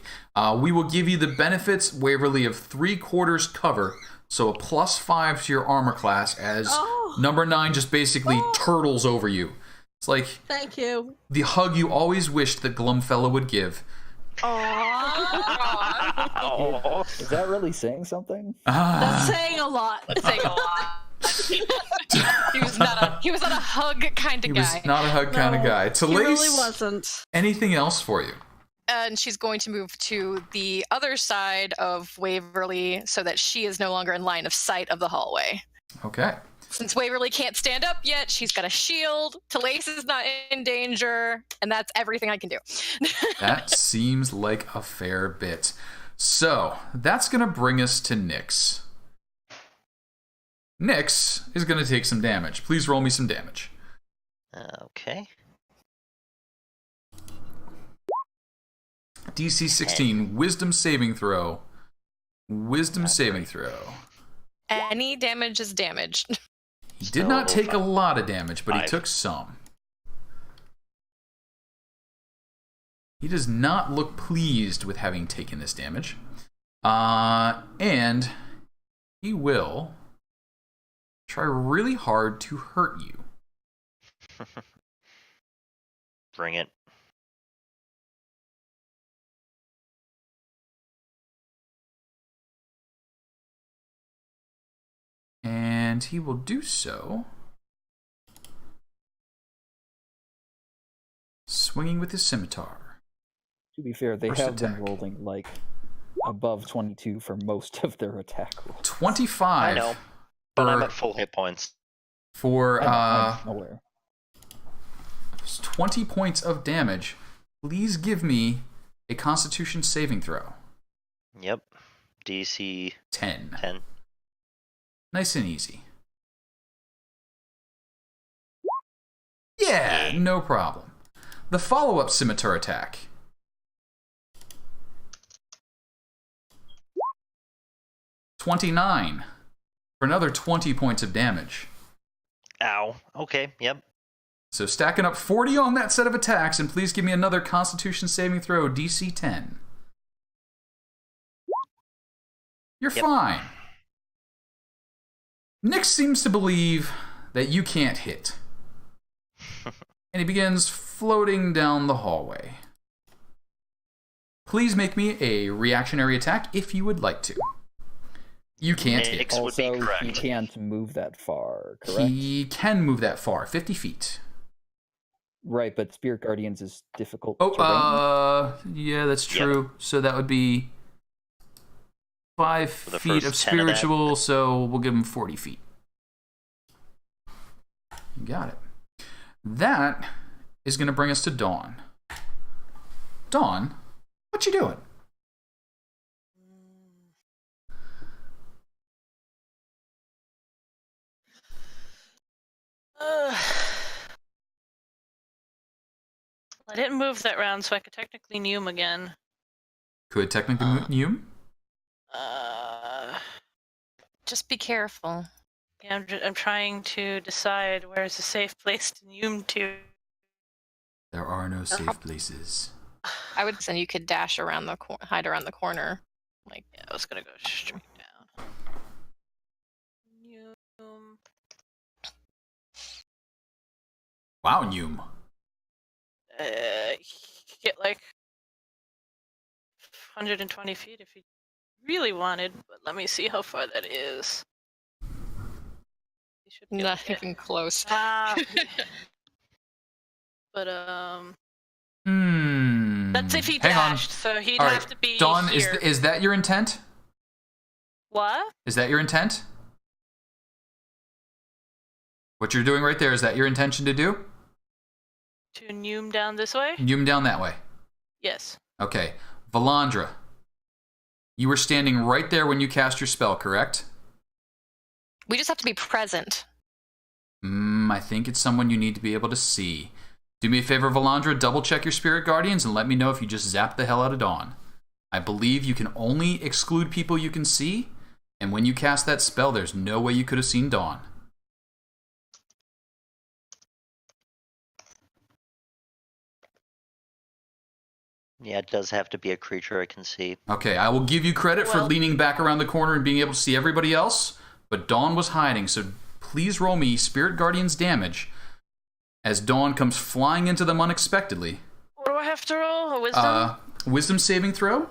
We will give you the benefits, Waverly, of 3/4 cover, so a +5 to your armor class as number 9 just basically turtles over you. It's like thank you. The hug you always wished that Glumfella would give. Aww. Is that really saying something? That's saying a lot. Saying a lot. He was not a hug kind of guy. He was not a hug kind of guy. Telaise, he really wasn't. Anything else for you? And she's going to move to the other side of Waverly so that she is no longer in line of sight of the hallway. Okay. Since Waverly can't stand up yet, she's got a shield. Telaise is not in danger, and that's everything I can do. That seems like a fair bit. So, that's going to bring us to Nyx. Nyx is going to take some damage. Please roll me some damage. Okay. DC 16, Wisdom saving throw. Wisdom saving throw. Any damage is damage. He did not take a lot of damage, but he took some. He does not look pleased with having taken this damage. And he will try really hard to hurt you. Bring it. And he will do so swinging with his scimitar. To be fair, they have been rolling like above 22 for most of their attack rolls. 25. I know, but I'm at full hit points. For I'm aware. 20 points of damage. Please give me a Constitution saving throw. Yep. DC 10. 10. Nice and easy. Yeah, no problem. The follow-up scimitar attack. $29 for another 20 points of damage. Ow. Okay, yep. So stacking up 40 on that set of attacks, and please give me another Constitution saving throw, DC 10. You're fine. Nyx seems to believe that you can't hit. And he begins floating down the hallway. Please make me a reactionary attack if you would like to. You can't hit. Nyx would be Also, correct. he can't move that far, correct? He can move that far, 50 feet. Right, but Spirit Guardians is difficult terrain. Yeah, that's true. Yep. So that would be 5 feet of spiritual, so we'll give him 40 feet. Got it. That is going to bring us to Dawn. Dawn, what you doing? I didn't move that round, so I could technically Neume again. Could technically Neume? Just be careful. Yeah, I'm trying to decide where's a safe place to Neume to. There are no safe places. I would say you could dash around the hide around the corner. Like, yeah, I was gonna go straight down. Neume. Wow, Neume. Get like 120 feet if he really wanted, but let me see how far that is. He should not even close. But that's if he dashed, so he'd have to be Dawn, here. is that your intent? What? Is that your intent? What you're doing right there, is that your intention to do? To Neume down this way? Neume down that way. Yes. Okay. Valandra. You were standing right there when you cast your spell, correct? We just have to be present. I think it's someone you need to be able to see. Do me a favor, Valandra, double check your spirit guardians and let me know if you just zapped the hell out of Dawn. I believe you can only exclude people you can see, and when you cast that spell, there's no way you could have seen Dawn. Yeah, it does have to be a creature I can see. Okay, I will give you credit for leaning back around the corner and being able to see everybody else, but Dawn was hiding, so please roll me Spirit Guardian's damage as Dawn comes flying into them unexpectedly. What do I have to roll? A wisdom? Wisdom saving throw.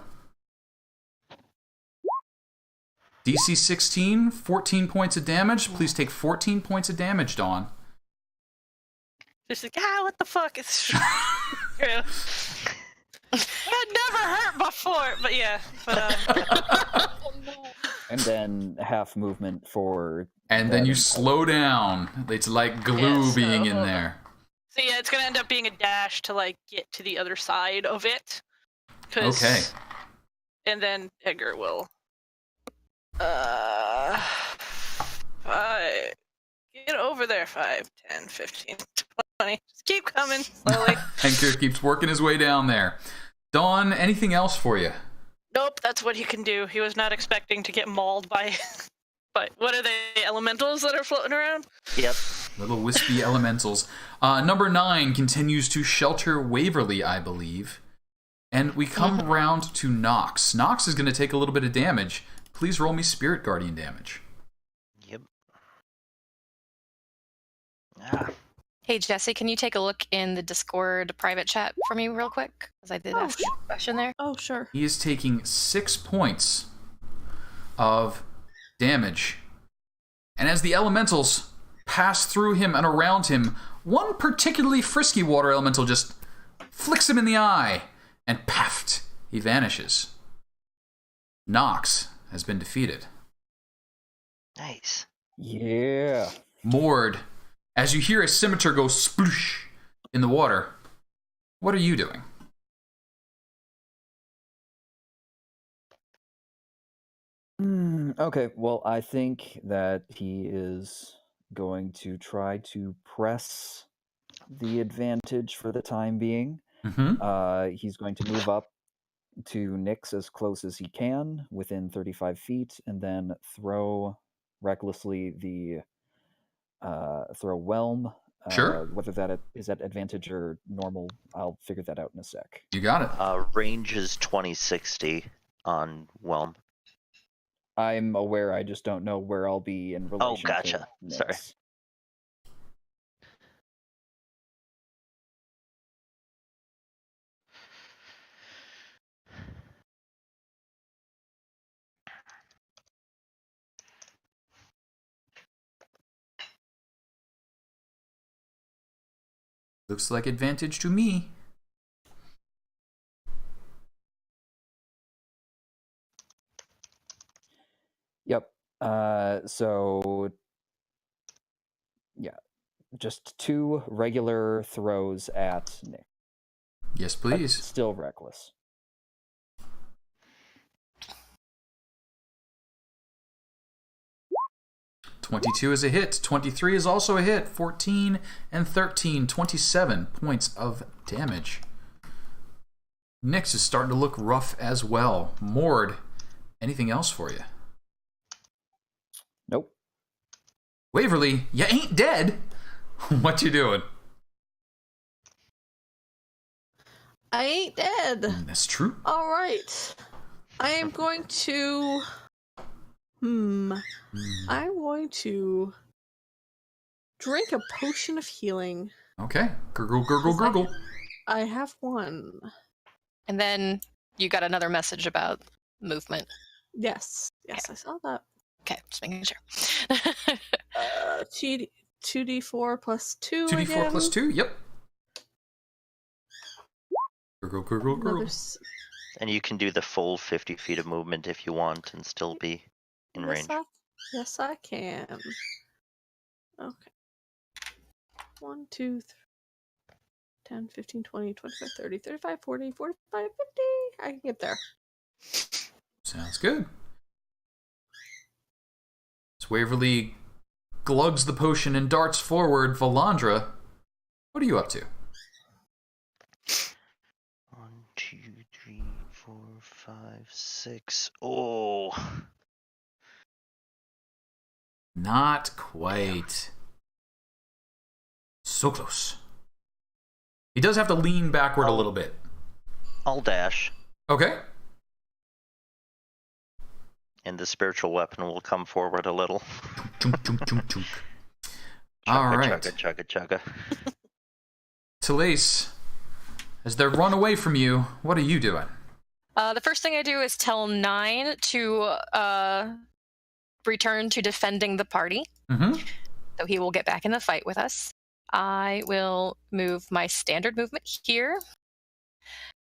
DC 16, 14 points of damage. Please take 14 points of damage, Dawn. Just like, what the fuck? It's true. It never hurt before, but yeah. And then half movement for... And then you slow down. It's like glue being in there. So yeah, it's going to end up being a dash to like get to the other side of it. Okay. And then Edgar will... get over there. 5, 10, 15, 20. Just keep coming slowly. Edgar keeps working his way down there. Dawn, anything else for you? Nope, that's what he can do. He was not expecting to get mauled by... But what are they, elementals that are floating around? Yep. Little wispy elementals. Number 9 continues to shelter Waverly, I believe. And we come round to Nox. Nox is going to take a little bit of damage. Please roll me Spirit Guardian damage. Yep. Hey, Jessie, can you take a look in the Discord private chat for me real quick? Because I did ask you a question there. Oh, sure. He is taking 6 points of damage. And as the elementals pass through him and around him, one particularly frisky water elemental just flicks him in the eye, and paft, he vanishes. Nox has been defeated. Nice. Yeah. Mord, as you hear a scimitar go sploosh in the water, what are you doing? Okay, well, I think that he is going to try to press the advantage for the time being. He's going to move up to Nyx as close as he can, within 35 feet, and then throw recklessly the throw Whelm. Sure. Whether that is at advantage or normal, I'll figure that out in a sec. You got it. Range is 2060 on Whelm. I'm aware, I just don't know where I'll be in relation to gotcha. Nyx. Sorry. Looks like advantage to me. Yep. So, yeah, just 2 regular throws at Nyx. Yes, please. Still reckless. .22 is a hit. 23 is also a hit. 14 and 13, 27 points of damage. Nyx is starting to look rough as well. Mord, anything else for you? Nope. Waverly, you ain't dead. What you doing? I ain't dead. That's true. All right. I am going to... I'm going to drink a potion of healing. Okay. Gurgle, gurgle, gurgle. I have one. And then you got another message about movement. Yes. Yes, I saw that. Okay, just making sure. 2d4 plus 2 2d4 again. plus 2, yep. Gurgle, gurgle, gurgle. And you can do the full 50 feet of movement if you want and still be in range. Yes, I can. Okay. 1, 2, 3, 10, 15, 20, 25, 30, 35, 40, 45, 50. I can get there. Sounds good. As Waverly glugs the potion and darts forward, Valandra, what are you up to? 1, 2, 3, 4, 5, 6. Oh. Not quite. So close. He does have to lean backward a little bit. I'll dash. Okay. And the spiritual weapon will come forward a little. Chunk, chunk, chunk, chunk. All Chugga, right. chugga, chugga, chugga. Telaise, as they run away from you, what are you doing? The first thing I do is tell 9 to return to defending the party. Mm-hmm. So he will get back in the fight with us. I will move my standard movement here.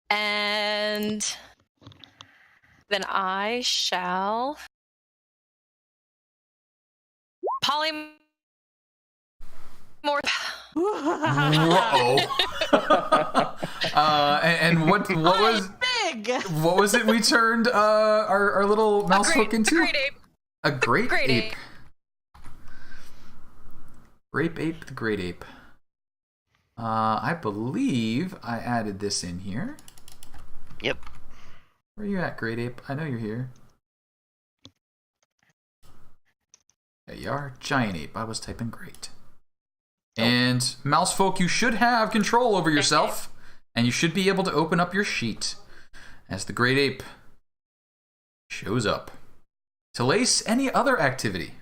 And then I shall polymorph. Uh-oh. And what was big? What was it we turned our little Mousefolk into? A great ape. A great Great ape. ape. Grape ape, the great ape. I believe I added this in here. Yep. Where are you at, great ape? I know you're here. There you are, giant ape. I was typing great. And Mousefolk, you should have control over yourself, and you should be able to open up your sheet as the great ape shows up. Telaise, any other activity?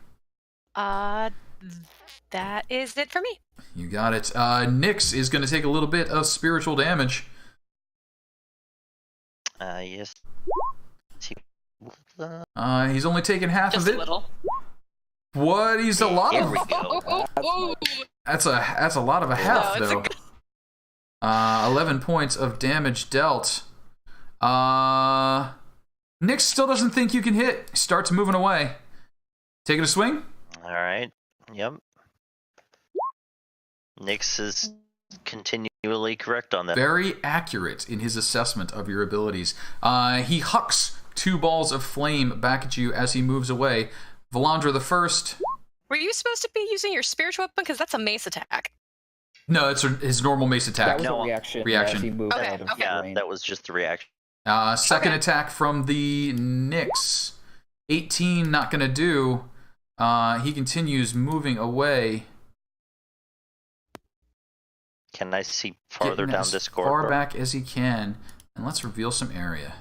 That is it for me. You got it. Nyx is going to take a little bit of spiritual damage. Yes. He's only taken half Just of it. a little. What? He's a lot Here of. we go. That's a lot of a half No, though. 11 points of damage dealt. Nyx still doesn't think you can hit. Starts moving away. Taking a swing. All right. Yep. Nyx is continually correct on that. Very accurate in his assessment of your abilities. He hucks 2 balls of flame back at you as he moves away. Valandra the first. Were you supposed to be using your spiritual weapon? Because that's a mace attack. No, it's his normal mace attack. That was No. a reaction. Reaction. As he moved Okay, out of okay. Yeah, range. that was just the reaction. Second Okay. attack from the Nyx. 18, not going to do. He continues moving away. Can I see farther Getting down as this far corridor? back as he can. And let's reveal some area.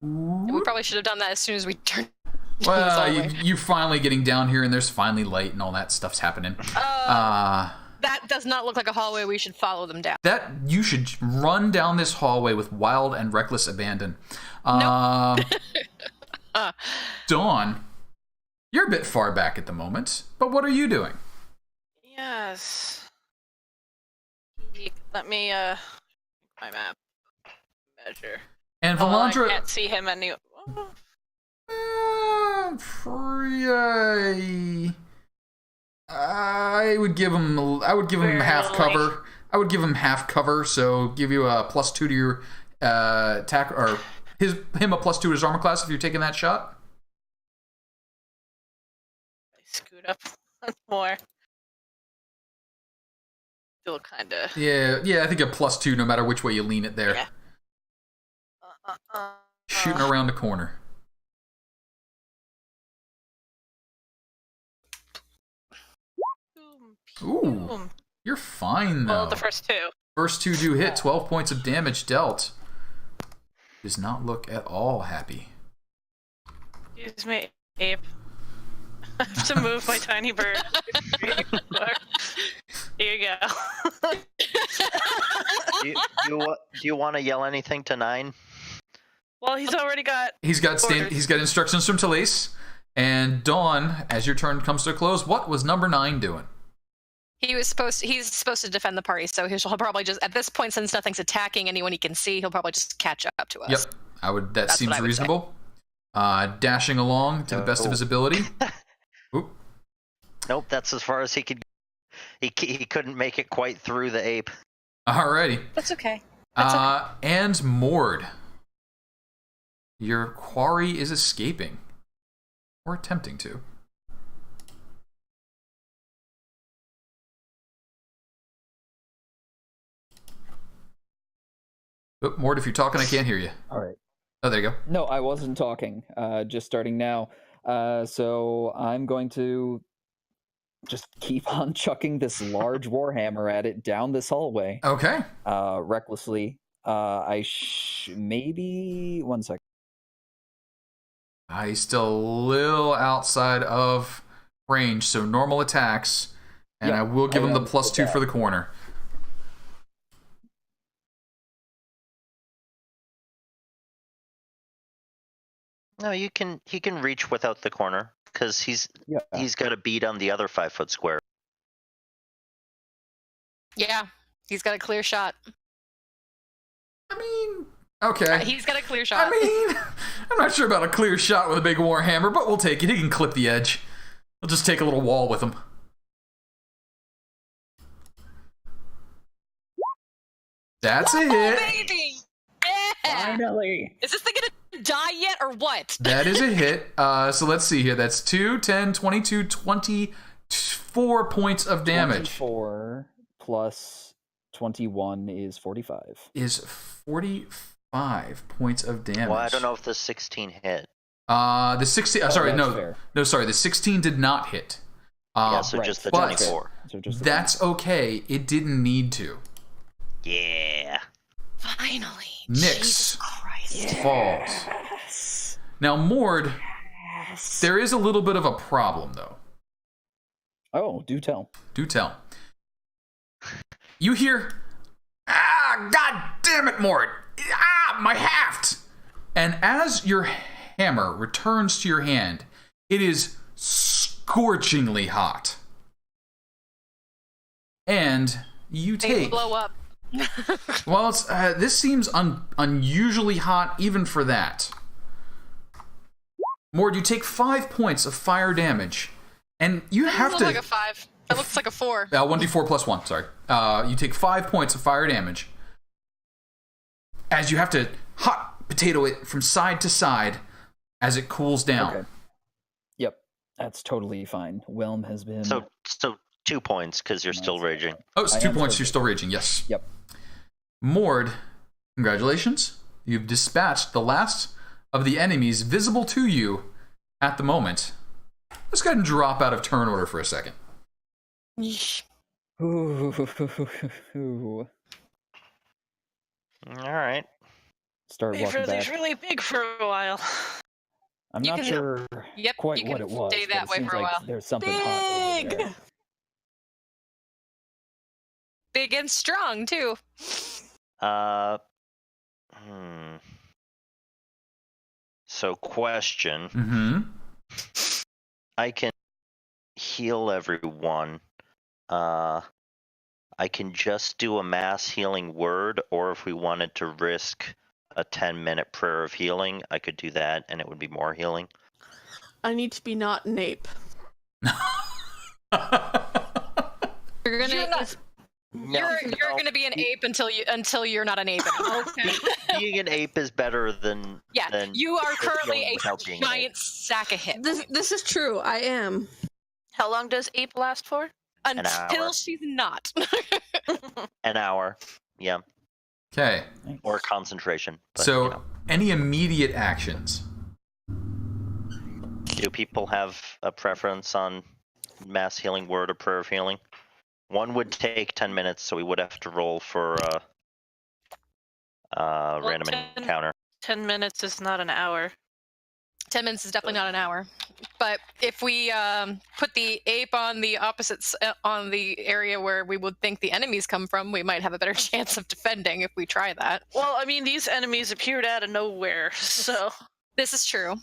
We probably should have done that as soon as we turned. Well, you finally getting down here, and there's finally light, and all that stuff's happening. That does not look like a hallway we should follow them down. That you should run down this hallway with wild and reckless abandon. Dawn, you're a bit far back at the moment, but what are you doing? Yes. Let me my map measure. And I Valandra, can't see him any. I would give him half cover. I would give him half cover, so give you a +2 to your attack, or him a +2 to his armor class if you're taking that shot. Scoot up one more. Still kind of. Yeah, I think a +2 no matter which way you lean it there. Yeah. Shooting around the corner. Ooh, you're fine though. Well, the first 2. First 2 do hit. 12 points of damage dealt. Does not look at all happy. Excuse me, ape. I have to move my tiny bird. Here you go. Do you want to yell anything to 9? Well, he's already got. He's got instructions from Telaise. And Dawn, as your turn comes to a close, what was number 9 doing? He's supposed to defend the party, so he'll probably just, at this point, since nothing's attacking anyone he can see, he'll probably just catch up to us. Yep, that That's seems what I would reasonable. Dashing along to the best of his ability. Oop. Nope, that's as far as he could. He couldn't make it quite through the ape. Alrighty. That's okay. And Mord. Your quarry is escaping. Or attempting to. Oh, Mort, if you're talking, I can't hear you. All right. Oh, there you go. No, I wasn't talking. Just starting now. So I'm going to just keep on chucking this large warhammer at it down this hallway. Okay. Recklessly. Maybe 1 second. He's still a little outside of range, so normal attacks, and I will give him the +2 for the corner. No, he can reach without the corner because he's got a bead on the other 5-foot square. Yeah, he's got a clear shot. I mean, okay. He's got a clear shot. I mean, I'm not sure about a clear shot with a big warhammer, but we'll take it. He can clip the edge. We'll just take a little wall with him. That's a hit. Baby! Yeah! Finally! Is this thing gonna die yet, or what? That is a hit. So let's see here. That's 2, 10, 22, 24 points of damage. 24 plus 21 is 45. Is 45 points of damage. Well, I don't know if the 16 hit. The 16. Fair. No, sorry. The 16 did not hit. So just the 24. So just That's okay. It didn't need to. Yeah. Finally. Nyx Jesus Christ. falls. Now, Mord, there is a little bit of a problem, though. Oh, do tell. Do tell. You hear, God damn it, Mord! My haft! And as your hammer returns to your hand, it is scorchingly hot. And you take... blow up. Well, this seems unusually hot even for that. Mord, you take 5 points of fire damage, and you have to... It looks like a 5. It looks like a 4. 1d4 plus 1, sorry. You take 5 points of fire damage, as you have to hot potato it from side to side as it cools down. Okay. Yep, that's totally fine. Whelm has been... So 2 points because you're still raging. Oh, it's 2 points, you're still raging, yes. Yep. Mord, congratulations. You've dispatched the last of the enemies visible to you at the moment. Let's go ahead and drop out of turn order for a second. Ooh. All right. Start walking Waverly's back. really big for a while. I'm You not can- sure Yep, quite you what can it was. stay but that it way seems for a like while. there's something hot over there. Big and strong, too. So question. Mm-hmm. I can heal everyone. I can just do a mass healing word, or if we wanted to risk a 10-minute prayer of healing, I could do that, and it would be more healing. I need to be not an ape. You're gonna No, you're gonna be an ape until you're not an ape anymore. Okay. being an ape is better than You are currently a without being an giant sack of hip. This is true. I am. How long does ape last for? Until hour. she's not. an hour. Yeah, Okay. or concentration. But, So, any immediate actions? do people have a preference on mass healing word or prayer of healing? One would take 10 minutes, so we would have to roll for random 10 encounter. 10 minutes is not an hour. 10 minutes is definitely not an hour. But if we put the ape on the opposites on the area where we would think the enemies come from, we might have a better chance of defending if we try that. Well, I mean, these enemies appeared out of nowhere, so This is true.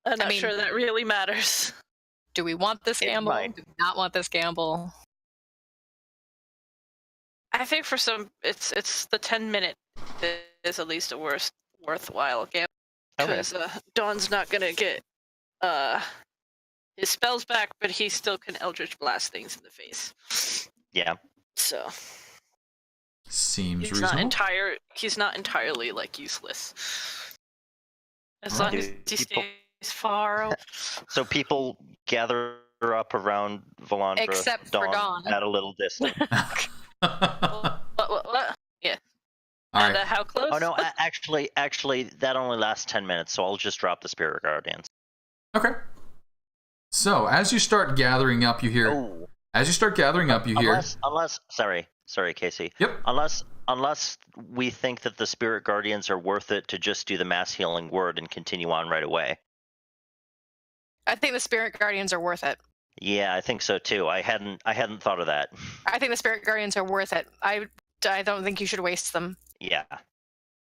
I'm not sure that really matters. Do we want this gamble? might. Do we not want this gamble? I think for some, it's the 10-minute is at least a worthwhile game. Because Dawn's not going to get his spells back, but he still can Eldritch Blast things in the face. Yeah. So Seems he's reasonable. not entirely like useless. As long as he stays far away. So people gather up around Valandra, Except for Dawn. at a little distance. What? Yeah. All And right. how close? Oh no, actually, that only lasts 10 minutes, so I'll just drop the Spirit Guardians. Okay. So as you start gathering up, you hear. Oh. As you start gathering up, you hear. Unless, sorry, Casey. Yep. Unless we think that the Spirit Guardians are worth it to just do the mass healing word and continue on right away. I think the Spirit Guardians are worth it. Yeah, I think so too. I hadn't thought of that. I think the Spirit Guardians are worth it. I don't think you should waste them. Yeah.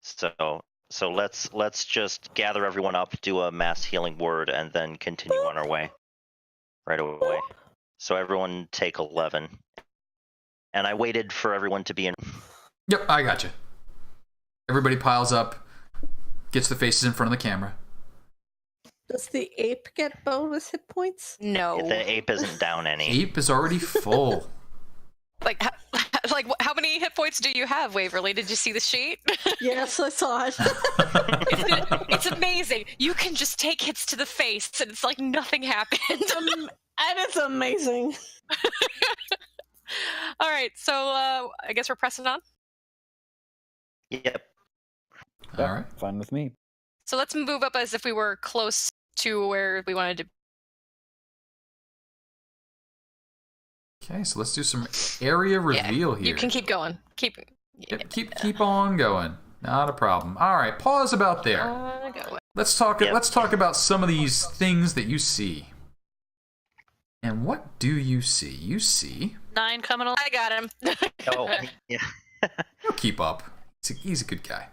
So let's just gather everyone up, do a mass healing word, and then continue on our way. Right away. So everyone take 11. And I waited for everyone to be in. Yep, I got you. Everybody piles up, gets the faces in front of the camera. Does the ape get bonus hit points? No. The ape isn't down any. Ape is already full. Like how many hit points do you have, Waverly? Did you see the sheet? Yes, I saw it. It's amazing. You can just take hits to the face, and it's like nothing happened. And it's amazing. All right, so I guess we're pressing on. Yep. All right. Fine with me. So let's move up as if we were close to where we wanted to. Okay, so let's do some area reveal here. You can keep going. Keep on going. Not a problem. All right, pause about there. Go. Let's talk about some of these things that you see. And what do you see? You see 9 coming along. I got him. Oh, yeah. he'll keep up. He's a good guy.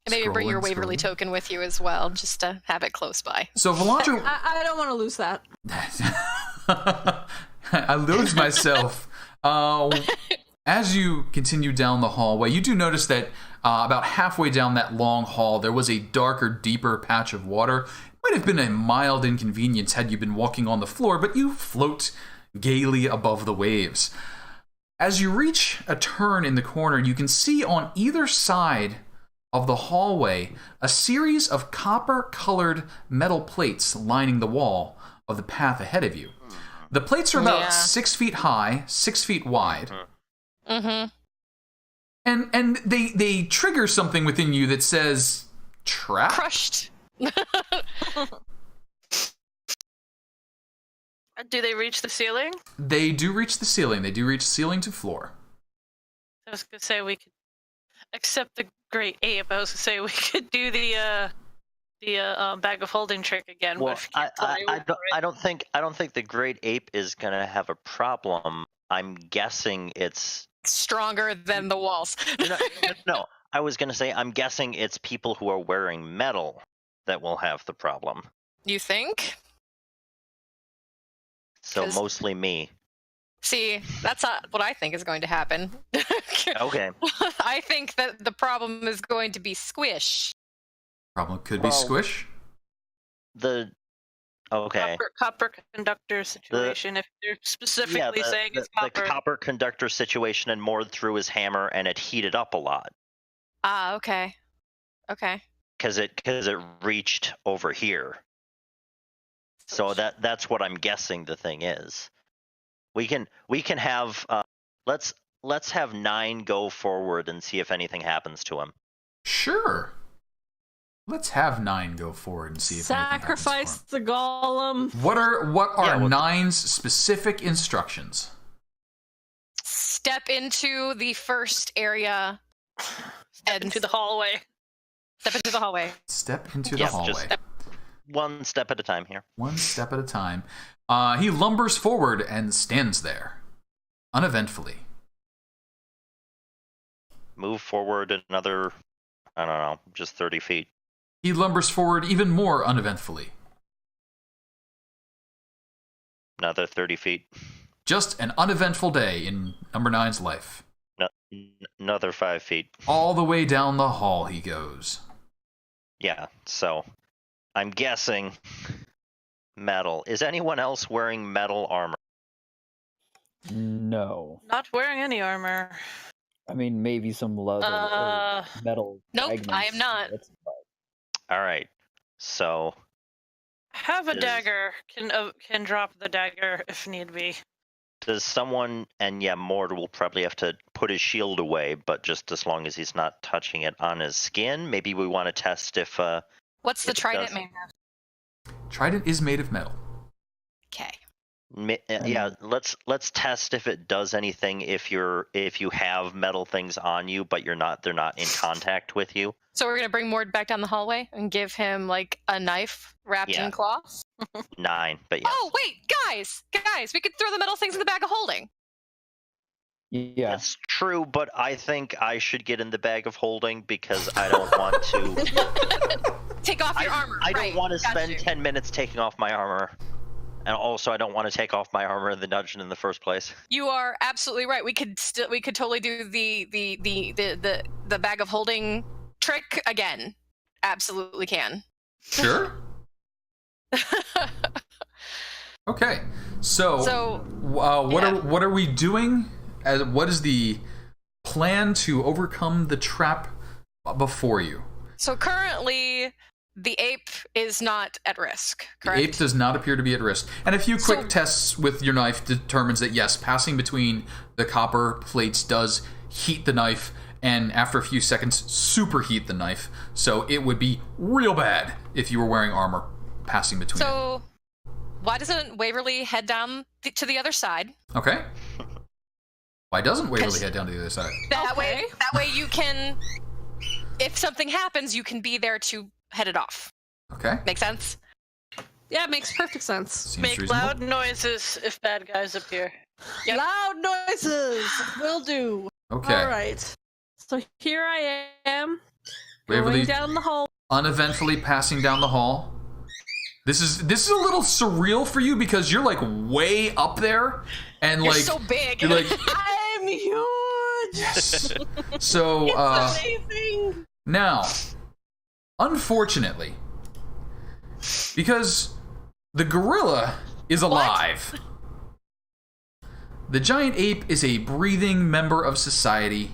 Maybe bring your Scrolling, Waverly scrolling. token with you as well, just to have it close by. So Valandra, I don't want to lose that. I lose myself. As you continue down the hallway, you do notice that about halfway down that long hall, there was a darker, deeper patch of water. It might have been a mild inconvenience had you been walking on the floor, but you float gaily above the waves. As you reach a turn in the corner, you can see on either side of the hallway a series of copper-colored metal plates lining the wall of the path ahead of you. The plates are about 6 feet high, 6 feet wide. Mm-hmm. And they trigger something within you that says, trap? Crushed. Do they reach the ceiling? They do reach the ceiling. They do reach ceiling to floor. I was gonna say we could accept the great ape. I was gonna say we could do the bag of holding trick again. Well, but I don't think the great ape is gonna have a problem. I'm guessing it's Stronger than the walls. no. I was gonna say I'm guessing it's people who are wearing metal that will have the problem. You think? So 'Cause- mostly me. See, that's not what I think is going to happen. Okay. I think that the problem is going to be squish. Problem could be squish. Okay. Copper conductor situation. If they're specifically saying it's copper. The copper conductor situation, and Mord threw his hammer and it heated up a lot. Ah, okay. Okay. Because it reached over here. So that's what I'm guessing the thing is. We can have let's have 9 go forward and see if anything happens to him. Sure. Let's have 9 go forward and see if Sacrifice anything happens the golem. to him. What are Yeah, well- 9's specific instructions? Step into the first area. Step into the hallway. Step into the hallway. Step into the Yep, hallway. just one step at a time here. One step at a time. He lumbers forward and stands there, uneventfully. Move forward another, I don't know, just 30 feet. He lumbers forward even more uneventfully. Another 30 feet. Just an uneventful day in number 9's life. Another 5 feet. All the way down the hall he goes. Yeah, so I'm guessing metal. Is anyone else wearing metal armor? No. Not wearing any armor. I mean, maybe some leather or metal. Nope, fragments. I am not. All right. So. Have a dagger. Can drop the dagger if need be. Does someone, and yeah, Mord will probably have to put his shield away, but just as long as he's not touching it on his skin, maybe we want to test if. What's the trident made of? Trident is made of metal. Okay. Yeah, let's test if it does anything if you have metal things on you, but they're not in contact with you. So we're gonna bring Mord back down the hallway and give him like a knife wrapped in cloth. 9, but yes. Oh wait, guys, we could throw the metal things in the bag of holding. Yeah, that's true, but I think I should get in the bag of holding because I don't want to take off your armor. I don't want to spend 10 minutes taking off my armor. And also, I don't want to take off my armor in the dungeon in the first place. You are absolutely right. We could totally do the bag of holding trick again. Absolutely can. Sure. Okay. So what are we doing? What is the plan to overcome the trap before you? So currently, the ape is not at risk, correct? The ape does not appear to be at risk. And a few quick tests with your knife determines that, yes, passing between the copper plates does heat the knife, and after a few seconds, superheat the knife. So it would be real bad if you were wearing armor passing between. So why doesn't Waverly head down to the other side? Okay. Why doesn't Waverly head down to the other side? That way you can, if something happens, you can be there to head it off. Okay. Make sense? Yeah, it makes perfect sense. Seems Make reasonable. loud noises if bad guys appear. Yep. Loud noises will do. Okay. All right. So here I am, Waverly going down the hall. uneventfully passing down the hall. This is a little surreal for you because you're like way up there, and You're like so big. You're like, I'm huge. yes. So It's amazing. now, unfortunately, because the gorilla is alive, the giant ape is a breathing member of society.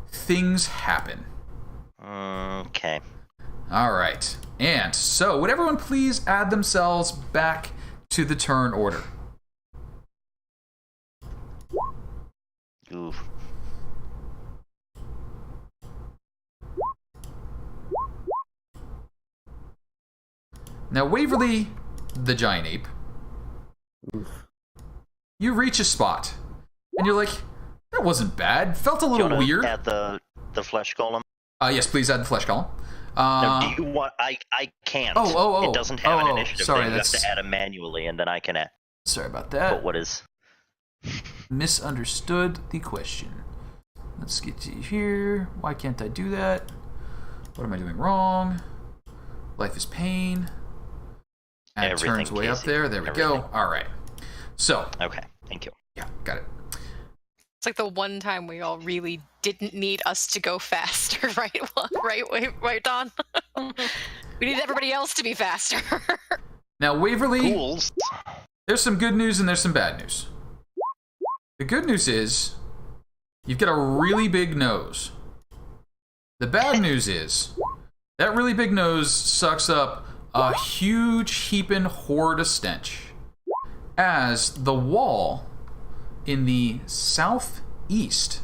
Things happen. Okay. All right. And so, would everyone please add themselves back to the turn order? Oof. Now, Waverly, the giant ape, you reach a spot, and you're like, that wasn't bad. Felt a little weird. Add the flesh golem. Yes, please add the flesh column. No, do you want? I can't. Oh. It doesn't have an initiative sorry, thing. You have that's... to add it manually, and then I can add. Sorry about that. But what is? Misunderstood the question. Let's get to here. Why can't I do that? What am I doing wrong? Life is pain. And it turns way up there. There we go. All right. So. Okay. Thank you. Yeah, got it. It's like the one time we all really didn't need us to go faster, right? Right, Don? We need everybody else to be faster. Now, Waverly, Ghouls. There's some good news and there's some bad news. The good news is you've got a really big nose. The bad news is that really big nose sucks up a huge heaping horde of stench as the wall in the southeast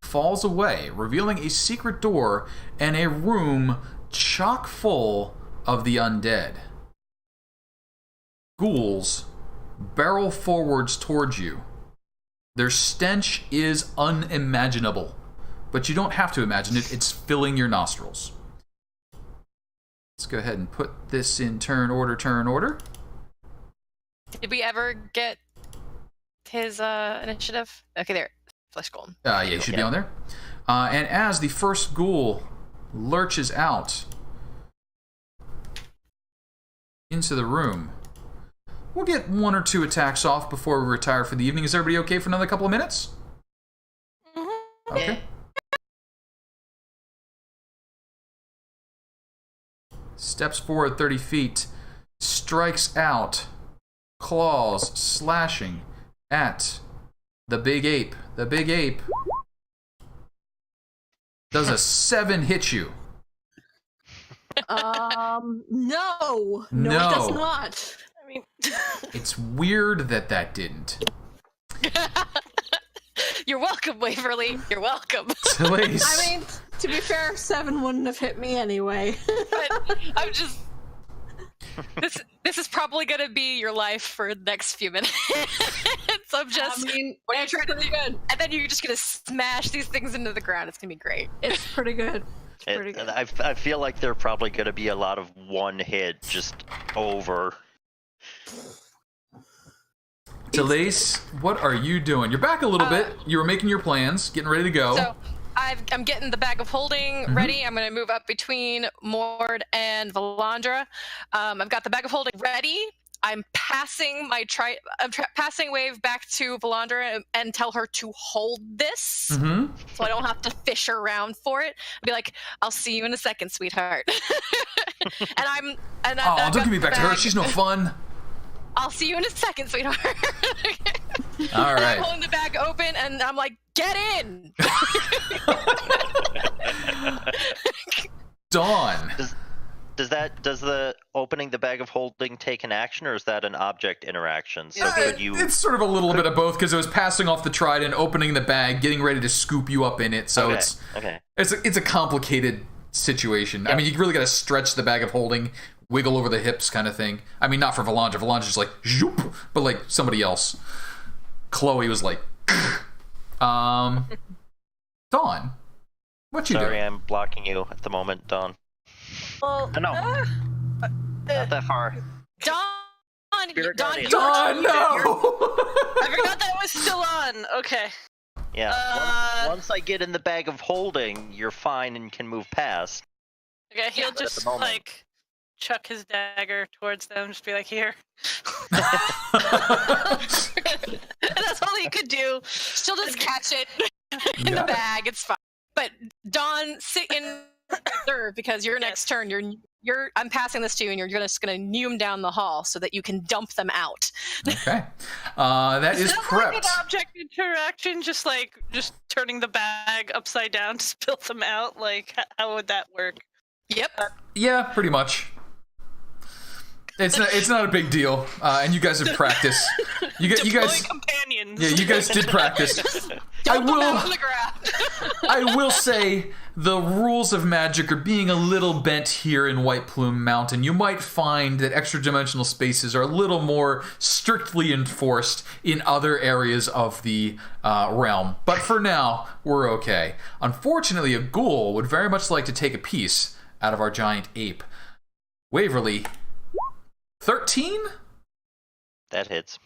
falls away, revealing a secret door and a room chock full of the undead. Ghouls barrel forwards towards you. Their stench is unimaginable, but you don't have to imagine it. It's filling your nostrils. Let's go ahead and put this in turn order. Did we ever get his initiative? Okay, there. Flesh golem. Yeah, you should be on there. And as the first ghoul lurches out into the room, we'll get 1 or 2 attacks off before we retire for the evening. Is everybody okay for another couple of minutes? Mm-hmm. Okay. Steps forward 30 feet, strikes out, claws slashing at the big ape. The big ape Does a 7 hit you? No. No, it does not. I mean, It's weird that didn't. You're welcome, Waverly. You're welcome. Telaise. I mean, to be fair, 7 wouldn't have hit me anyway. But I'm just. This is probably gonna be your life for the next few minutes. So I'm just. I mean, when you it's try to pretty good. and then you're just gonna smash these things into the ground. It's gonna be great. It's pretty good. It's pretty good. I feel like there are probably going to be a lot of one hit just over. Telaise, what are you doing? You're back a little bit. You were making your plans, getting ready to go. So I'm getting the bag of holding ready. I'm going to move up between Mord and Valandra. I've got the bag of holding ready. I'm passing passing wave back to Valandra and tell her to hold this, so I don't have to fish around for it. I'll be like, "I'll see you in a second, sweetheart." Don't give me back to her. She's no fun. I'll see you in a second, sweetheart. All right. I'm holding the bag open, and I'm like, "Get in." Dawn. Does the opening the bag of holding take an action, or is that an object interaction? So could you? It's sort of a little bit of both, because it was passing off the trident, opening the bag, getting ready to scoop you up in it. So it's a complicated situation. Yep. I mean, you really got to stretch the bag of holding, wiggle over the hips, kind of thing. I mean, not for Valandra. Valandra's just like zoop, but like somebody else. Chloe was like, Dawn, what you doing? Sorry, I'm blocking you at the moment, Dawn. well, No, not that far. Dawn, Dawn, no! I forgot that was still on. Okay. Yeah. Once I get in the bag of holding, you're fine and can move past. Okay, he'll just like chuck his dagger towards them, just be like, "Here." That's all he could do. She'll just catch it in the bag. It's fine. But Dawn, sit in there because your next turn, I'm passing this to you, and you're just gonna neum down the hall so that you can dump them out. Okay, that is prepped. Like an object interaction, just turning the bag upside down to spill them out. Like, how would that work? Yep. Yeah, pretty much. It's not a big deal, and you guys have practiced. You guys, companions. Yeah, you guys did practice. I will say the rules of magic are being a little bent here in White Plume Mountain. You might find that extra-dimensional spaces are a little more strictly enforced in other areas of the realm. But for now, we're okay. Unfortunately, a ghoul would very much like to take a piece out of our giant ape. Waverly, 13? That hits.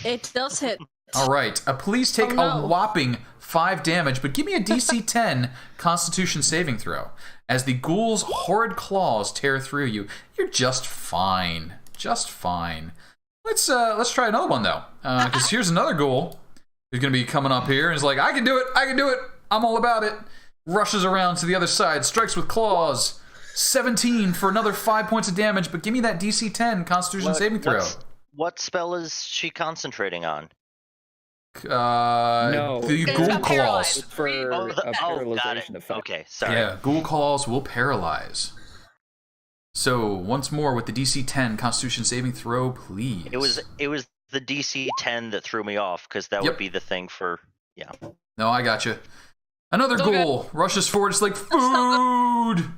It does hit. All right. Please take a whopping 5 damage, but give me a DC 10 Constitution saving throw. As the ghoul's horrid claws tear through you, you're just fine. Just fine. Let's try another one, though. Because here's another ghoul who's going to be coming up here and is like, I can do it. I'm all about it. Rushes around to the other side, strikes with claws. 17 for another 5 points of damage, but give me that DC 10 Constitution saving throw. What spell is she concentrating on? The ghoul claws. It's for a paralyzation effect. Okay, sorry. Yeah, ghoul claws will paralyze. So once more with the DC 10 Constitution saving throw, please. It was the DC 10 that threw me off, because that would be the thing for No, I gotcha. Another ghoul rushes forward, just like food.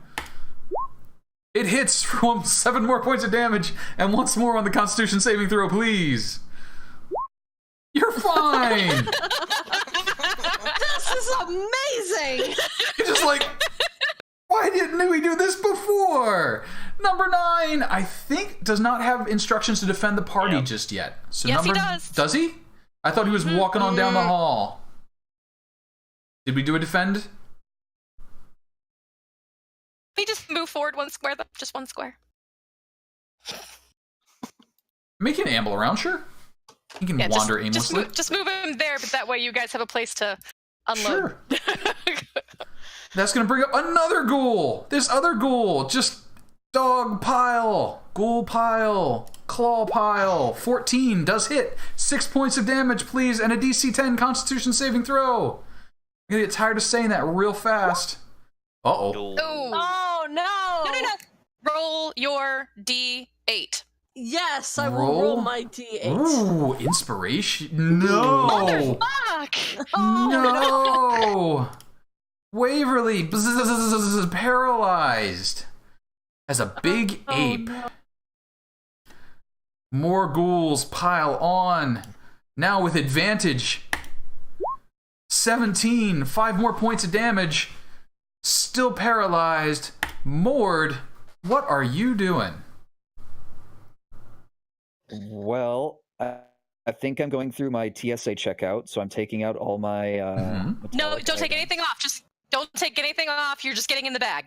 It hits for 7 more points of damage, and once more on the Constitution saving throw, please. You're fine. This is amazing. You're just like, why didn't we do this before? Number 9, I think, does not have instructions to defend the party just yet. So yes, he does. Does he? I thought he was walking on down the hall. Did we do a defend? We just move forward 1 square, though. Just 1 square. Make him amble around, sure. He can wander aimlessly. Just move him there, but that way you guys have a place to unload. Sure. That's going to bring up another ghoul. This other ghoul. Just dog pile, ghoul pile, claw pile. 14 does hit. 6 points of damage, please, and a DC 10 Constitution saving throw. I'm going to get tired of saying that real fast. Uh-oh. Oh, no. No. Roll your D8. Yes, I will roll my D8. Ooh, inspiration. No. Motherfuck. No. Waverly, paralyzed. As a big ape. No. More ghouls pile on. Now with advantage. 17. 5 more points of damage. Still paralyzed. Mord, what are you doing? Well, I think I'm going through my TSA checkout, so I'm taking out all my... No, don't take anything off. Just don't take anything off. You're just getting in the bag.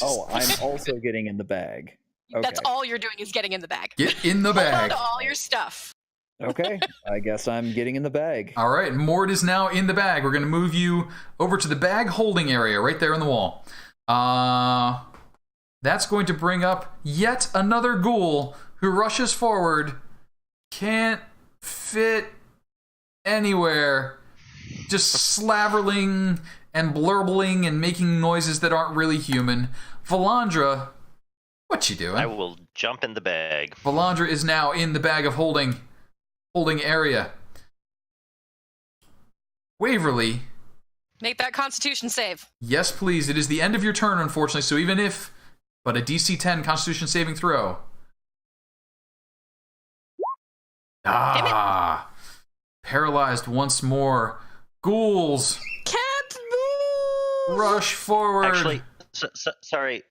Oh, I'm also getting in the bag. Okay. That's all you're doing is getting in the bag. Get in the bag. Hold on to all your stuff. Okay, I guess I'm getting in the bag. All right, Mord is now in the bag. We're going to move you over to the bag holding area right there in the wall. That's going to bring up yet another ghoul who rushes forward. Can't fit anywhere. Just slaverling and blurbling and making noises that aren't really human. Valandra, what you doing? I will jump in the bag. Valandra is now in the bag of holding area. Waverly. Make that Constitution save. Yes, please. It is the end of your turn, unfortunately, so even if... But a DC 10 Constitution saving throw. Paralyzed once more. Ghouls. Can't move! Rush forward. Actually, sorry,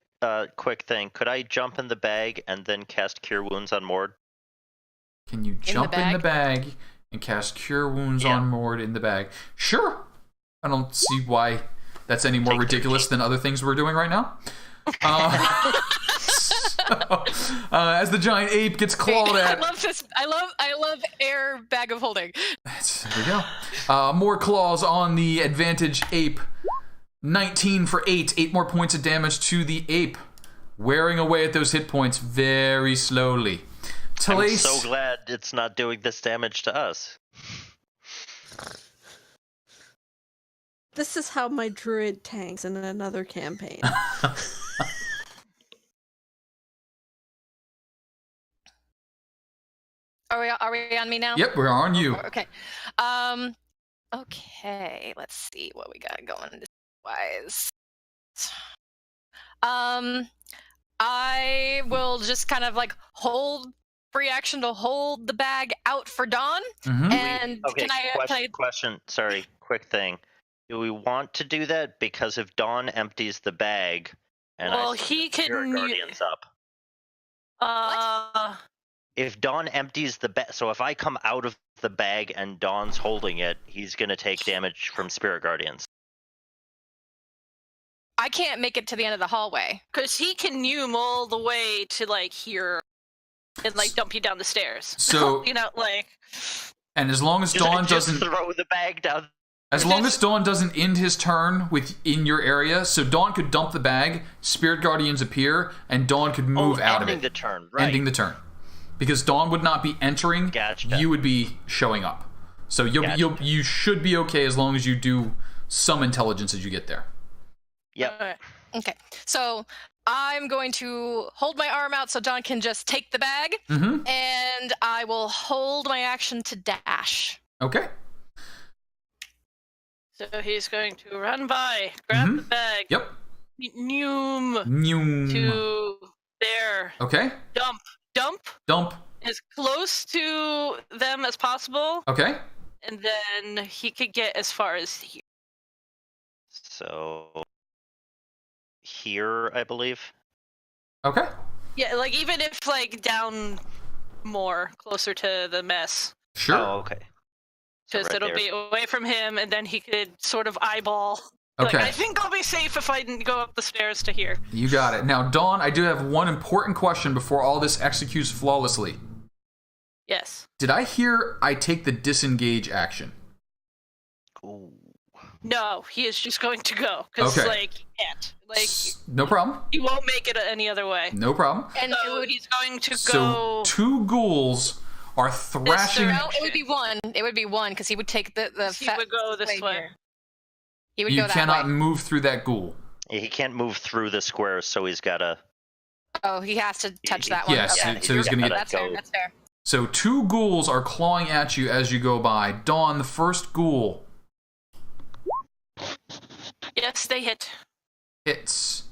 quick thing. Could I jump in the bag and then cast Cure Wounds on Mord? Can you jump in the bag and cast Cure Wounds on Mord in the bag? Sure. I don't see why that's any more ridiculous than other things we're doing right now. As the giant ape gets clawed at. I love this. I love air bag of holding. There we go. More claws on the advantage ape. 19 for 8. 8 more points of damage to the ape. Wearing away at those hit points very slowly. Telaise, I'm so glad it's not doing this damage to us. This is how my druid tanks in another campaign. Are we on me now? Yep, we're on you. Okay. Okay, let's see what we got going this wise. I will just kind of like hold free action to hold the bag out for Dawn. Mm-hmm. And Okay, can I question. Sorry, quick thing. Do we want to do that? Because if Dawn empties the bag, and he can. Guardians up. What? If Dawn empties the bag, so if I come out of the bag and Dawn's holding it, he's gonna take damage from Spirit Guardians. I can't make it to the end of the hallway. Because he can Nume all the way to, like, here and, like, dump you down the stairs. So... you know, like... And as long as Dawn doesn't... throw the bag down... As long as Dawn doesn't end his turn within your area, so Dawn could dump the bag, Spirit Guardians appear, and Dawn could move out of it. Ending the turn, right. Ending the turn. Because Dawn would not be entering, you would be showing up. So you should be okay as long as you do some intelligence as you get there. Yep. Okay. So I'm going to hold my arm out so Dawn can just take the bag, and I will hold my action to dash. Okay. So he's going to run by, grab the bag. Yep. Nume. To there. Okay. Dump. As close to them as possible. Okay. And then he could get as far as here. So... here, I believe. Okay. Yeah, like, even if, like, down more, closer to the mess. Sure. Oh, okay. Because it'll be away from him, and then he could sort of eyeball. Okay. Like, I think I'll be safe if I didn't go up the stairs to here. You got it. Now, Dawn, I do have one important question before all this executes flawlessly. Yes. Did I hear I take the disengage action? Ooh. No, he is just going to go. Because, like, he can't. Like, no problem. He won't make it any other way. No problem. And so he's going to go... So, 2 ghouls are thrashing... No, it would be 1. It would be 1, because he would take the he would go this way. He would go that way. You cannot move through that ghoul. He can't move through the square, so he's got to... Oh, he has to touch that one. Yes, Okay. so he's going to get... That's fair, that's fair. So 2 ghouls are clawing at you as you go by. Dawn, the first ghoul. Yes, they hit. Hits.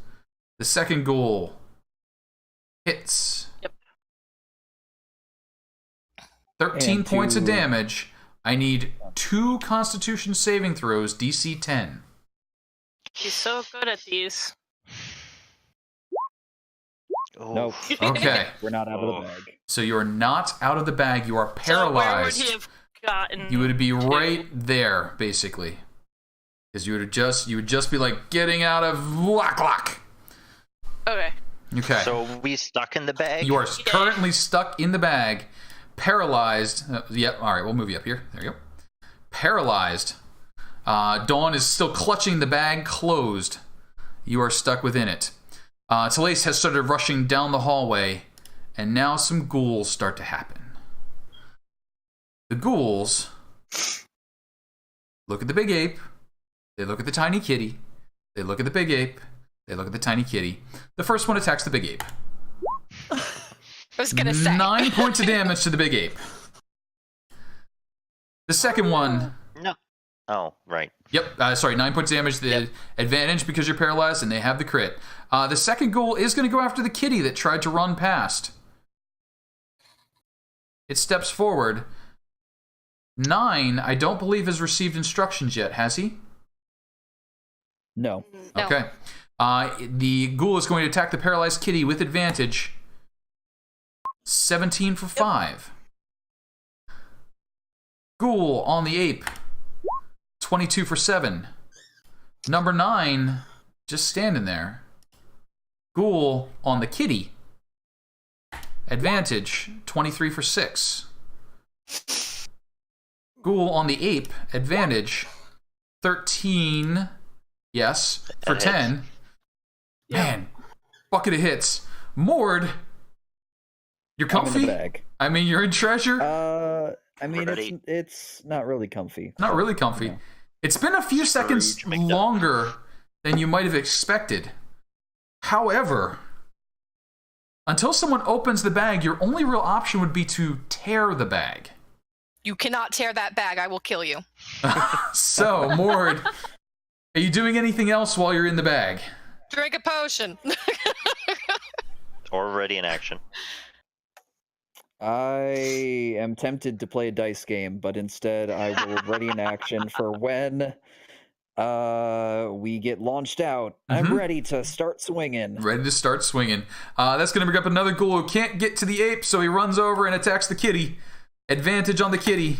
The second ghoul. Hits. Yep. 13 points of damage. I need 2 Constitution saving throws, DC 10. He's so good at these. Nope. Okay. We're not out of the bag. So you're not out of the bag. You are paralyzed. So where would he have gotten? You would be right there, basically. Because you would just be like, getting out of lock. Okay. Okay. So we stuck in the bag? You are currently stuck in the bag, paralyzed. Yep, all right, we'll move you up here. There you go. Paralyzed. Dawn is still clutching the bag closed. You are stuck within it. Telaise has started rushing down the hallway, and now some ghouls start to happen. The ghouls look at the big ape. They look at the tiny kitty. They look at the big ape. They look at the tiny kitty. The first one attacks the big ape. I was gonna say 9 points of damage to the big ape. The second one. No. Oh, right. Yep. Sorry, 9 points of damage. The advantage because you're paralyzed, and they have the crit. The second ghoul is going to go after the kitty that tried to run past. It steps forward. 9, I don't believe, has received instructions yet, has he? No. Okay. The ghoul is going to attack the paralyzed kitty with advantage. 17 for 5. Ghoul on the ape. 22 for 7. Number 9, just standing there. Ghoul on the kitty. Advantage, 23 for 6. Ghoul on the ape. Advantage, 13. Yes, for 10. Man, bucket of hits. Mord, you're comfy? I'm in the bag. I mean, you're in treasure? I mean, it's not really comfy. Not really comfy. No. It's been a few seconds longer than you might have expected. However, until someone opens the bag, your only real option would be to tear the bag. you cannot tear that bag. I will kill you. So, Mord, are you doing anything else while you're in the bag? Drink a potion. Or ready in action. I am tempted to play a dice game, but instead I will ready in action for when we get launched out. I'm ready to start swinging. Ready to start swinging. That's going to bring up another ghoul who can't get to the ape, so he runs over and attacks the kitty. Advantage on the kitty.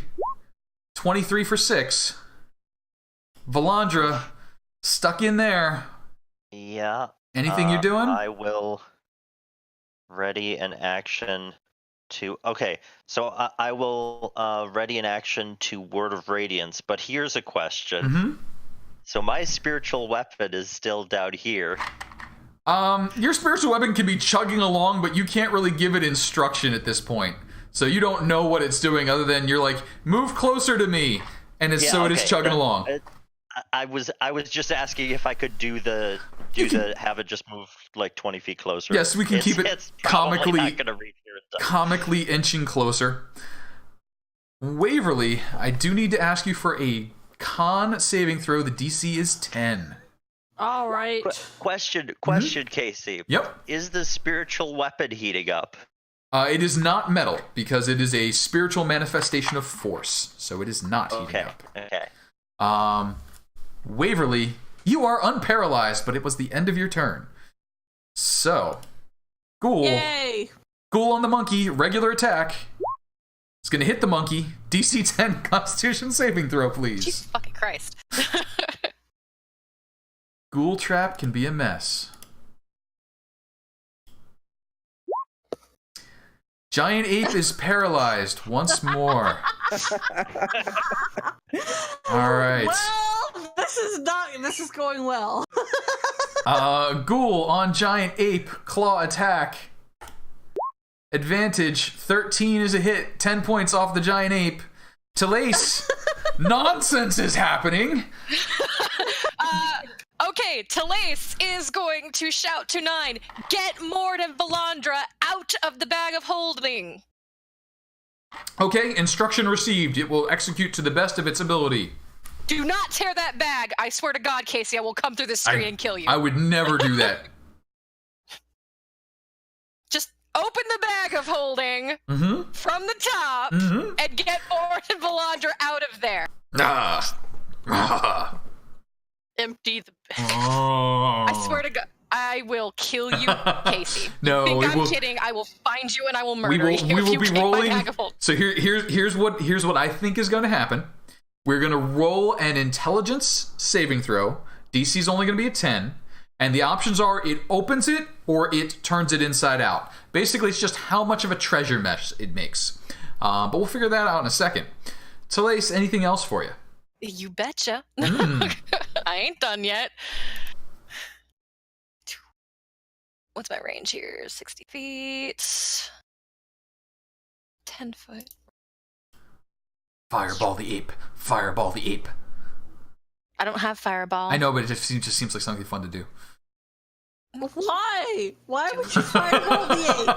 23 for 6. Valandra, stuck in there. Yeah. Anything you're doing? I will ready an action to... Okay, so I will ready an action to Word of Radiance, but here's a question. So my spiritual weapon is still down here. Your spiritual weapon can be chugging along, but you can't really give it instruction at this point. So you don't know what it's doing other than you're like, move closer to me. And it is chugging along. I was just asking if I could do the have it just move like 20 feet closer. Yes, we can keep it it's comically not gonna reach here. Comically inching closer. Waverly, I do need to ask you for a con saving throw. The DC is 10. All right. Question, Casey. Yep. Is the spiritual weapon heating up? It is not metal because it is a spiritual manifestation of force, so it is not heating up. Okay. Waverly, you are unparalyzed, but it was the end of your turn. So, Ghoul. Yay! Ghoul on the monkey, regular attack. It's gonna hit the monkey. DC 10 Constitution saving throw, please. Jesus fucking Christ. Ghoul trap can be a mess. Giant ape is paralyzed once more. All right. Well, this is going well. Ghoul on giant ape, claw attack. Advantage, 13 is a hit, 10 points off the giant ape. Telaise, nonsense is happening. Okay, Telaise is going to shout to 9, get Mord and Valandra out of the bag of holding. Okay, instruction received. It will execute to the best of its ability. Do not tear that bag. I swear to God, Casey, I will come through this screen and kill you. I would never do that. Just open the bag of holding from the top and get Mord and Valandra out of there. Empty the bag. I swear to God, I will kill you, Casey. No, you think I'm kidding? I will find you and I will murder you. We will be rolling. So here's what I think is going to happen. We're going to roll an intelligence saving throw. DC's only going to be a 10. And the options are it opens it or it turns it inside out. Basically, it's just how much of a treasure mess it makes. But we'll figure that out in a second. Telaise, anything else for you? You betcha. I ain't done yet. What's my range here? 60 feet. 10 foot. Fireball the ape. Fireball the ape. I don't have fireball. I know, but it just seems like something fun to do. Why? Why would you fireball the ape?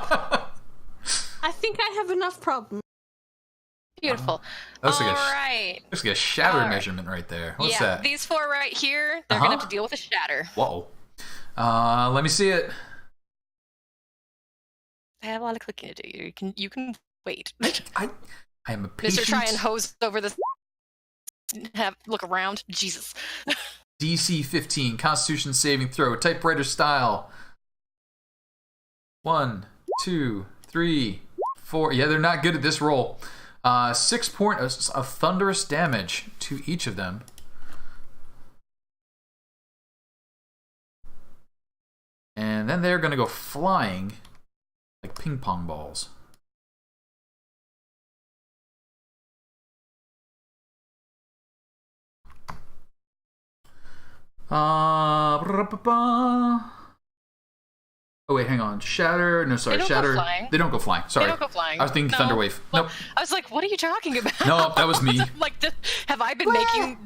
I think I have enough problems. Beautiful. That's All right. There's like a shatter measurement right there. What's that? These 4 right here, they're going to have to deal with a shatter. Whoa. Let me see it. I have a lot of clicking to do. You can wait. I am a patient. Mr. Try and hose over this. Look around. Jesus. DC 15, Constitution saving throw, typewriter style. 1, 2, 3, 4. Yeah, they're not good at this roll. 6 points of thunderous damage to each of them. And then they're going to go flying like ping pong balls. Oh wait, hang on. Shatter. No, sorry. Shatter. They don't go flying. Sorry. They don't go flying. I was thinking Thunderwave. Well, Nope. I was like, what are you talking about? No, that was me. Like, have I been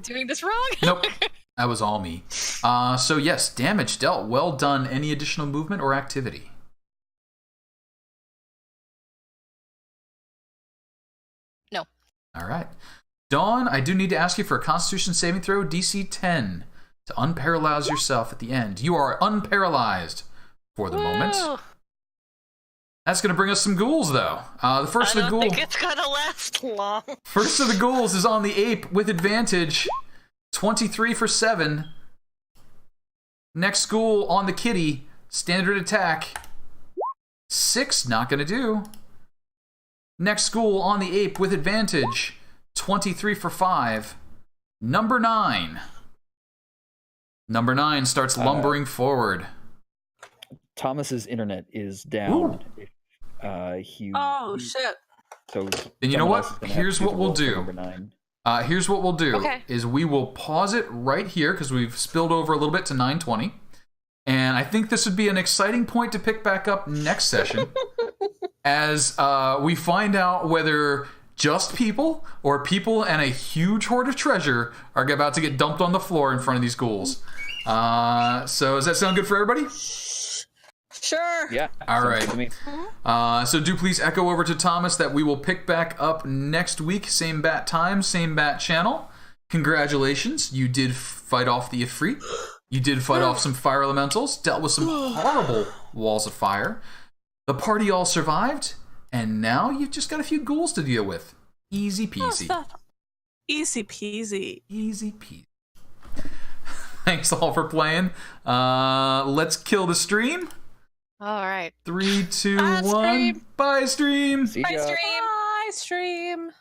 doing this wrong? Nope. That was all me. So yes, damage dealt. Well done. Any additional movement or activity? No. All right. Dawn, I do need to ask you for a Constitution saving throw, DC 10, to unparalyze yourself at the end. You are unparalyzed for the moment. That's going to bring us some ghouls, though. The first of the ghouls. I don't think it's going to last long. First of the ghouls is on the ape with advantage. 23 for 7. Next ghoul on the kitty. Standard attack. 6, not going to do. Next ghoul on the ape with advantage. 23 for 5. Number 9. Number 9 starts lumbering forward. Thomas's internet is down. Oh shit! So then you know what? Here's what we'll do. Here's what we'll do. Okay. Is we will pause it right here because we've spilled over a little bit to 9:20, and I think this would be an exciting point to pick back up next session, as we find out whether just people or people and a huge hoard of treasure are about to get dumped on the floor in front of these ghouls. So does that sound good for everybody? Sure. Yeah. All right. So do please echo over to Thomas that we will pick back up next week. Same bat time, same bat channel. Congratulations. You did fight off the Ifrit. You did fight off some fire elementals. Dealt with some horrible walls of fire. The party all survived. And now you've just got a few ghouls to deal with. Easy peasy. Easy peasy. Easy peasy. Thanks all for playing. Let's kill the stream. All right. 3, 2, Bye, 1. stream. Bye, stream. See Bye, ya. stream. Bye, stream.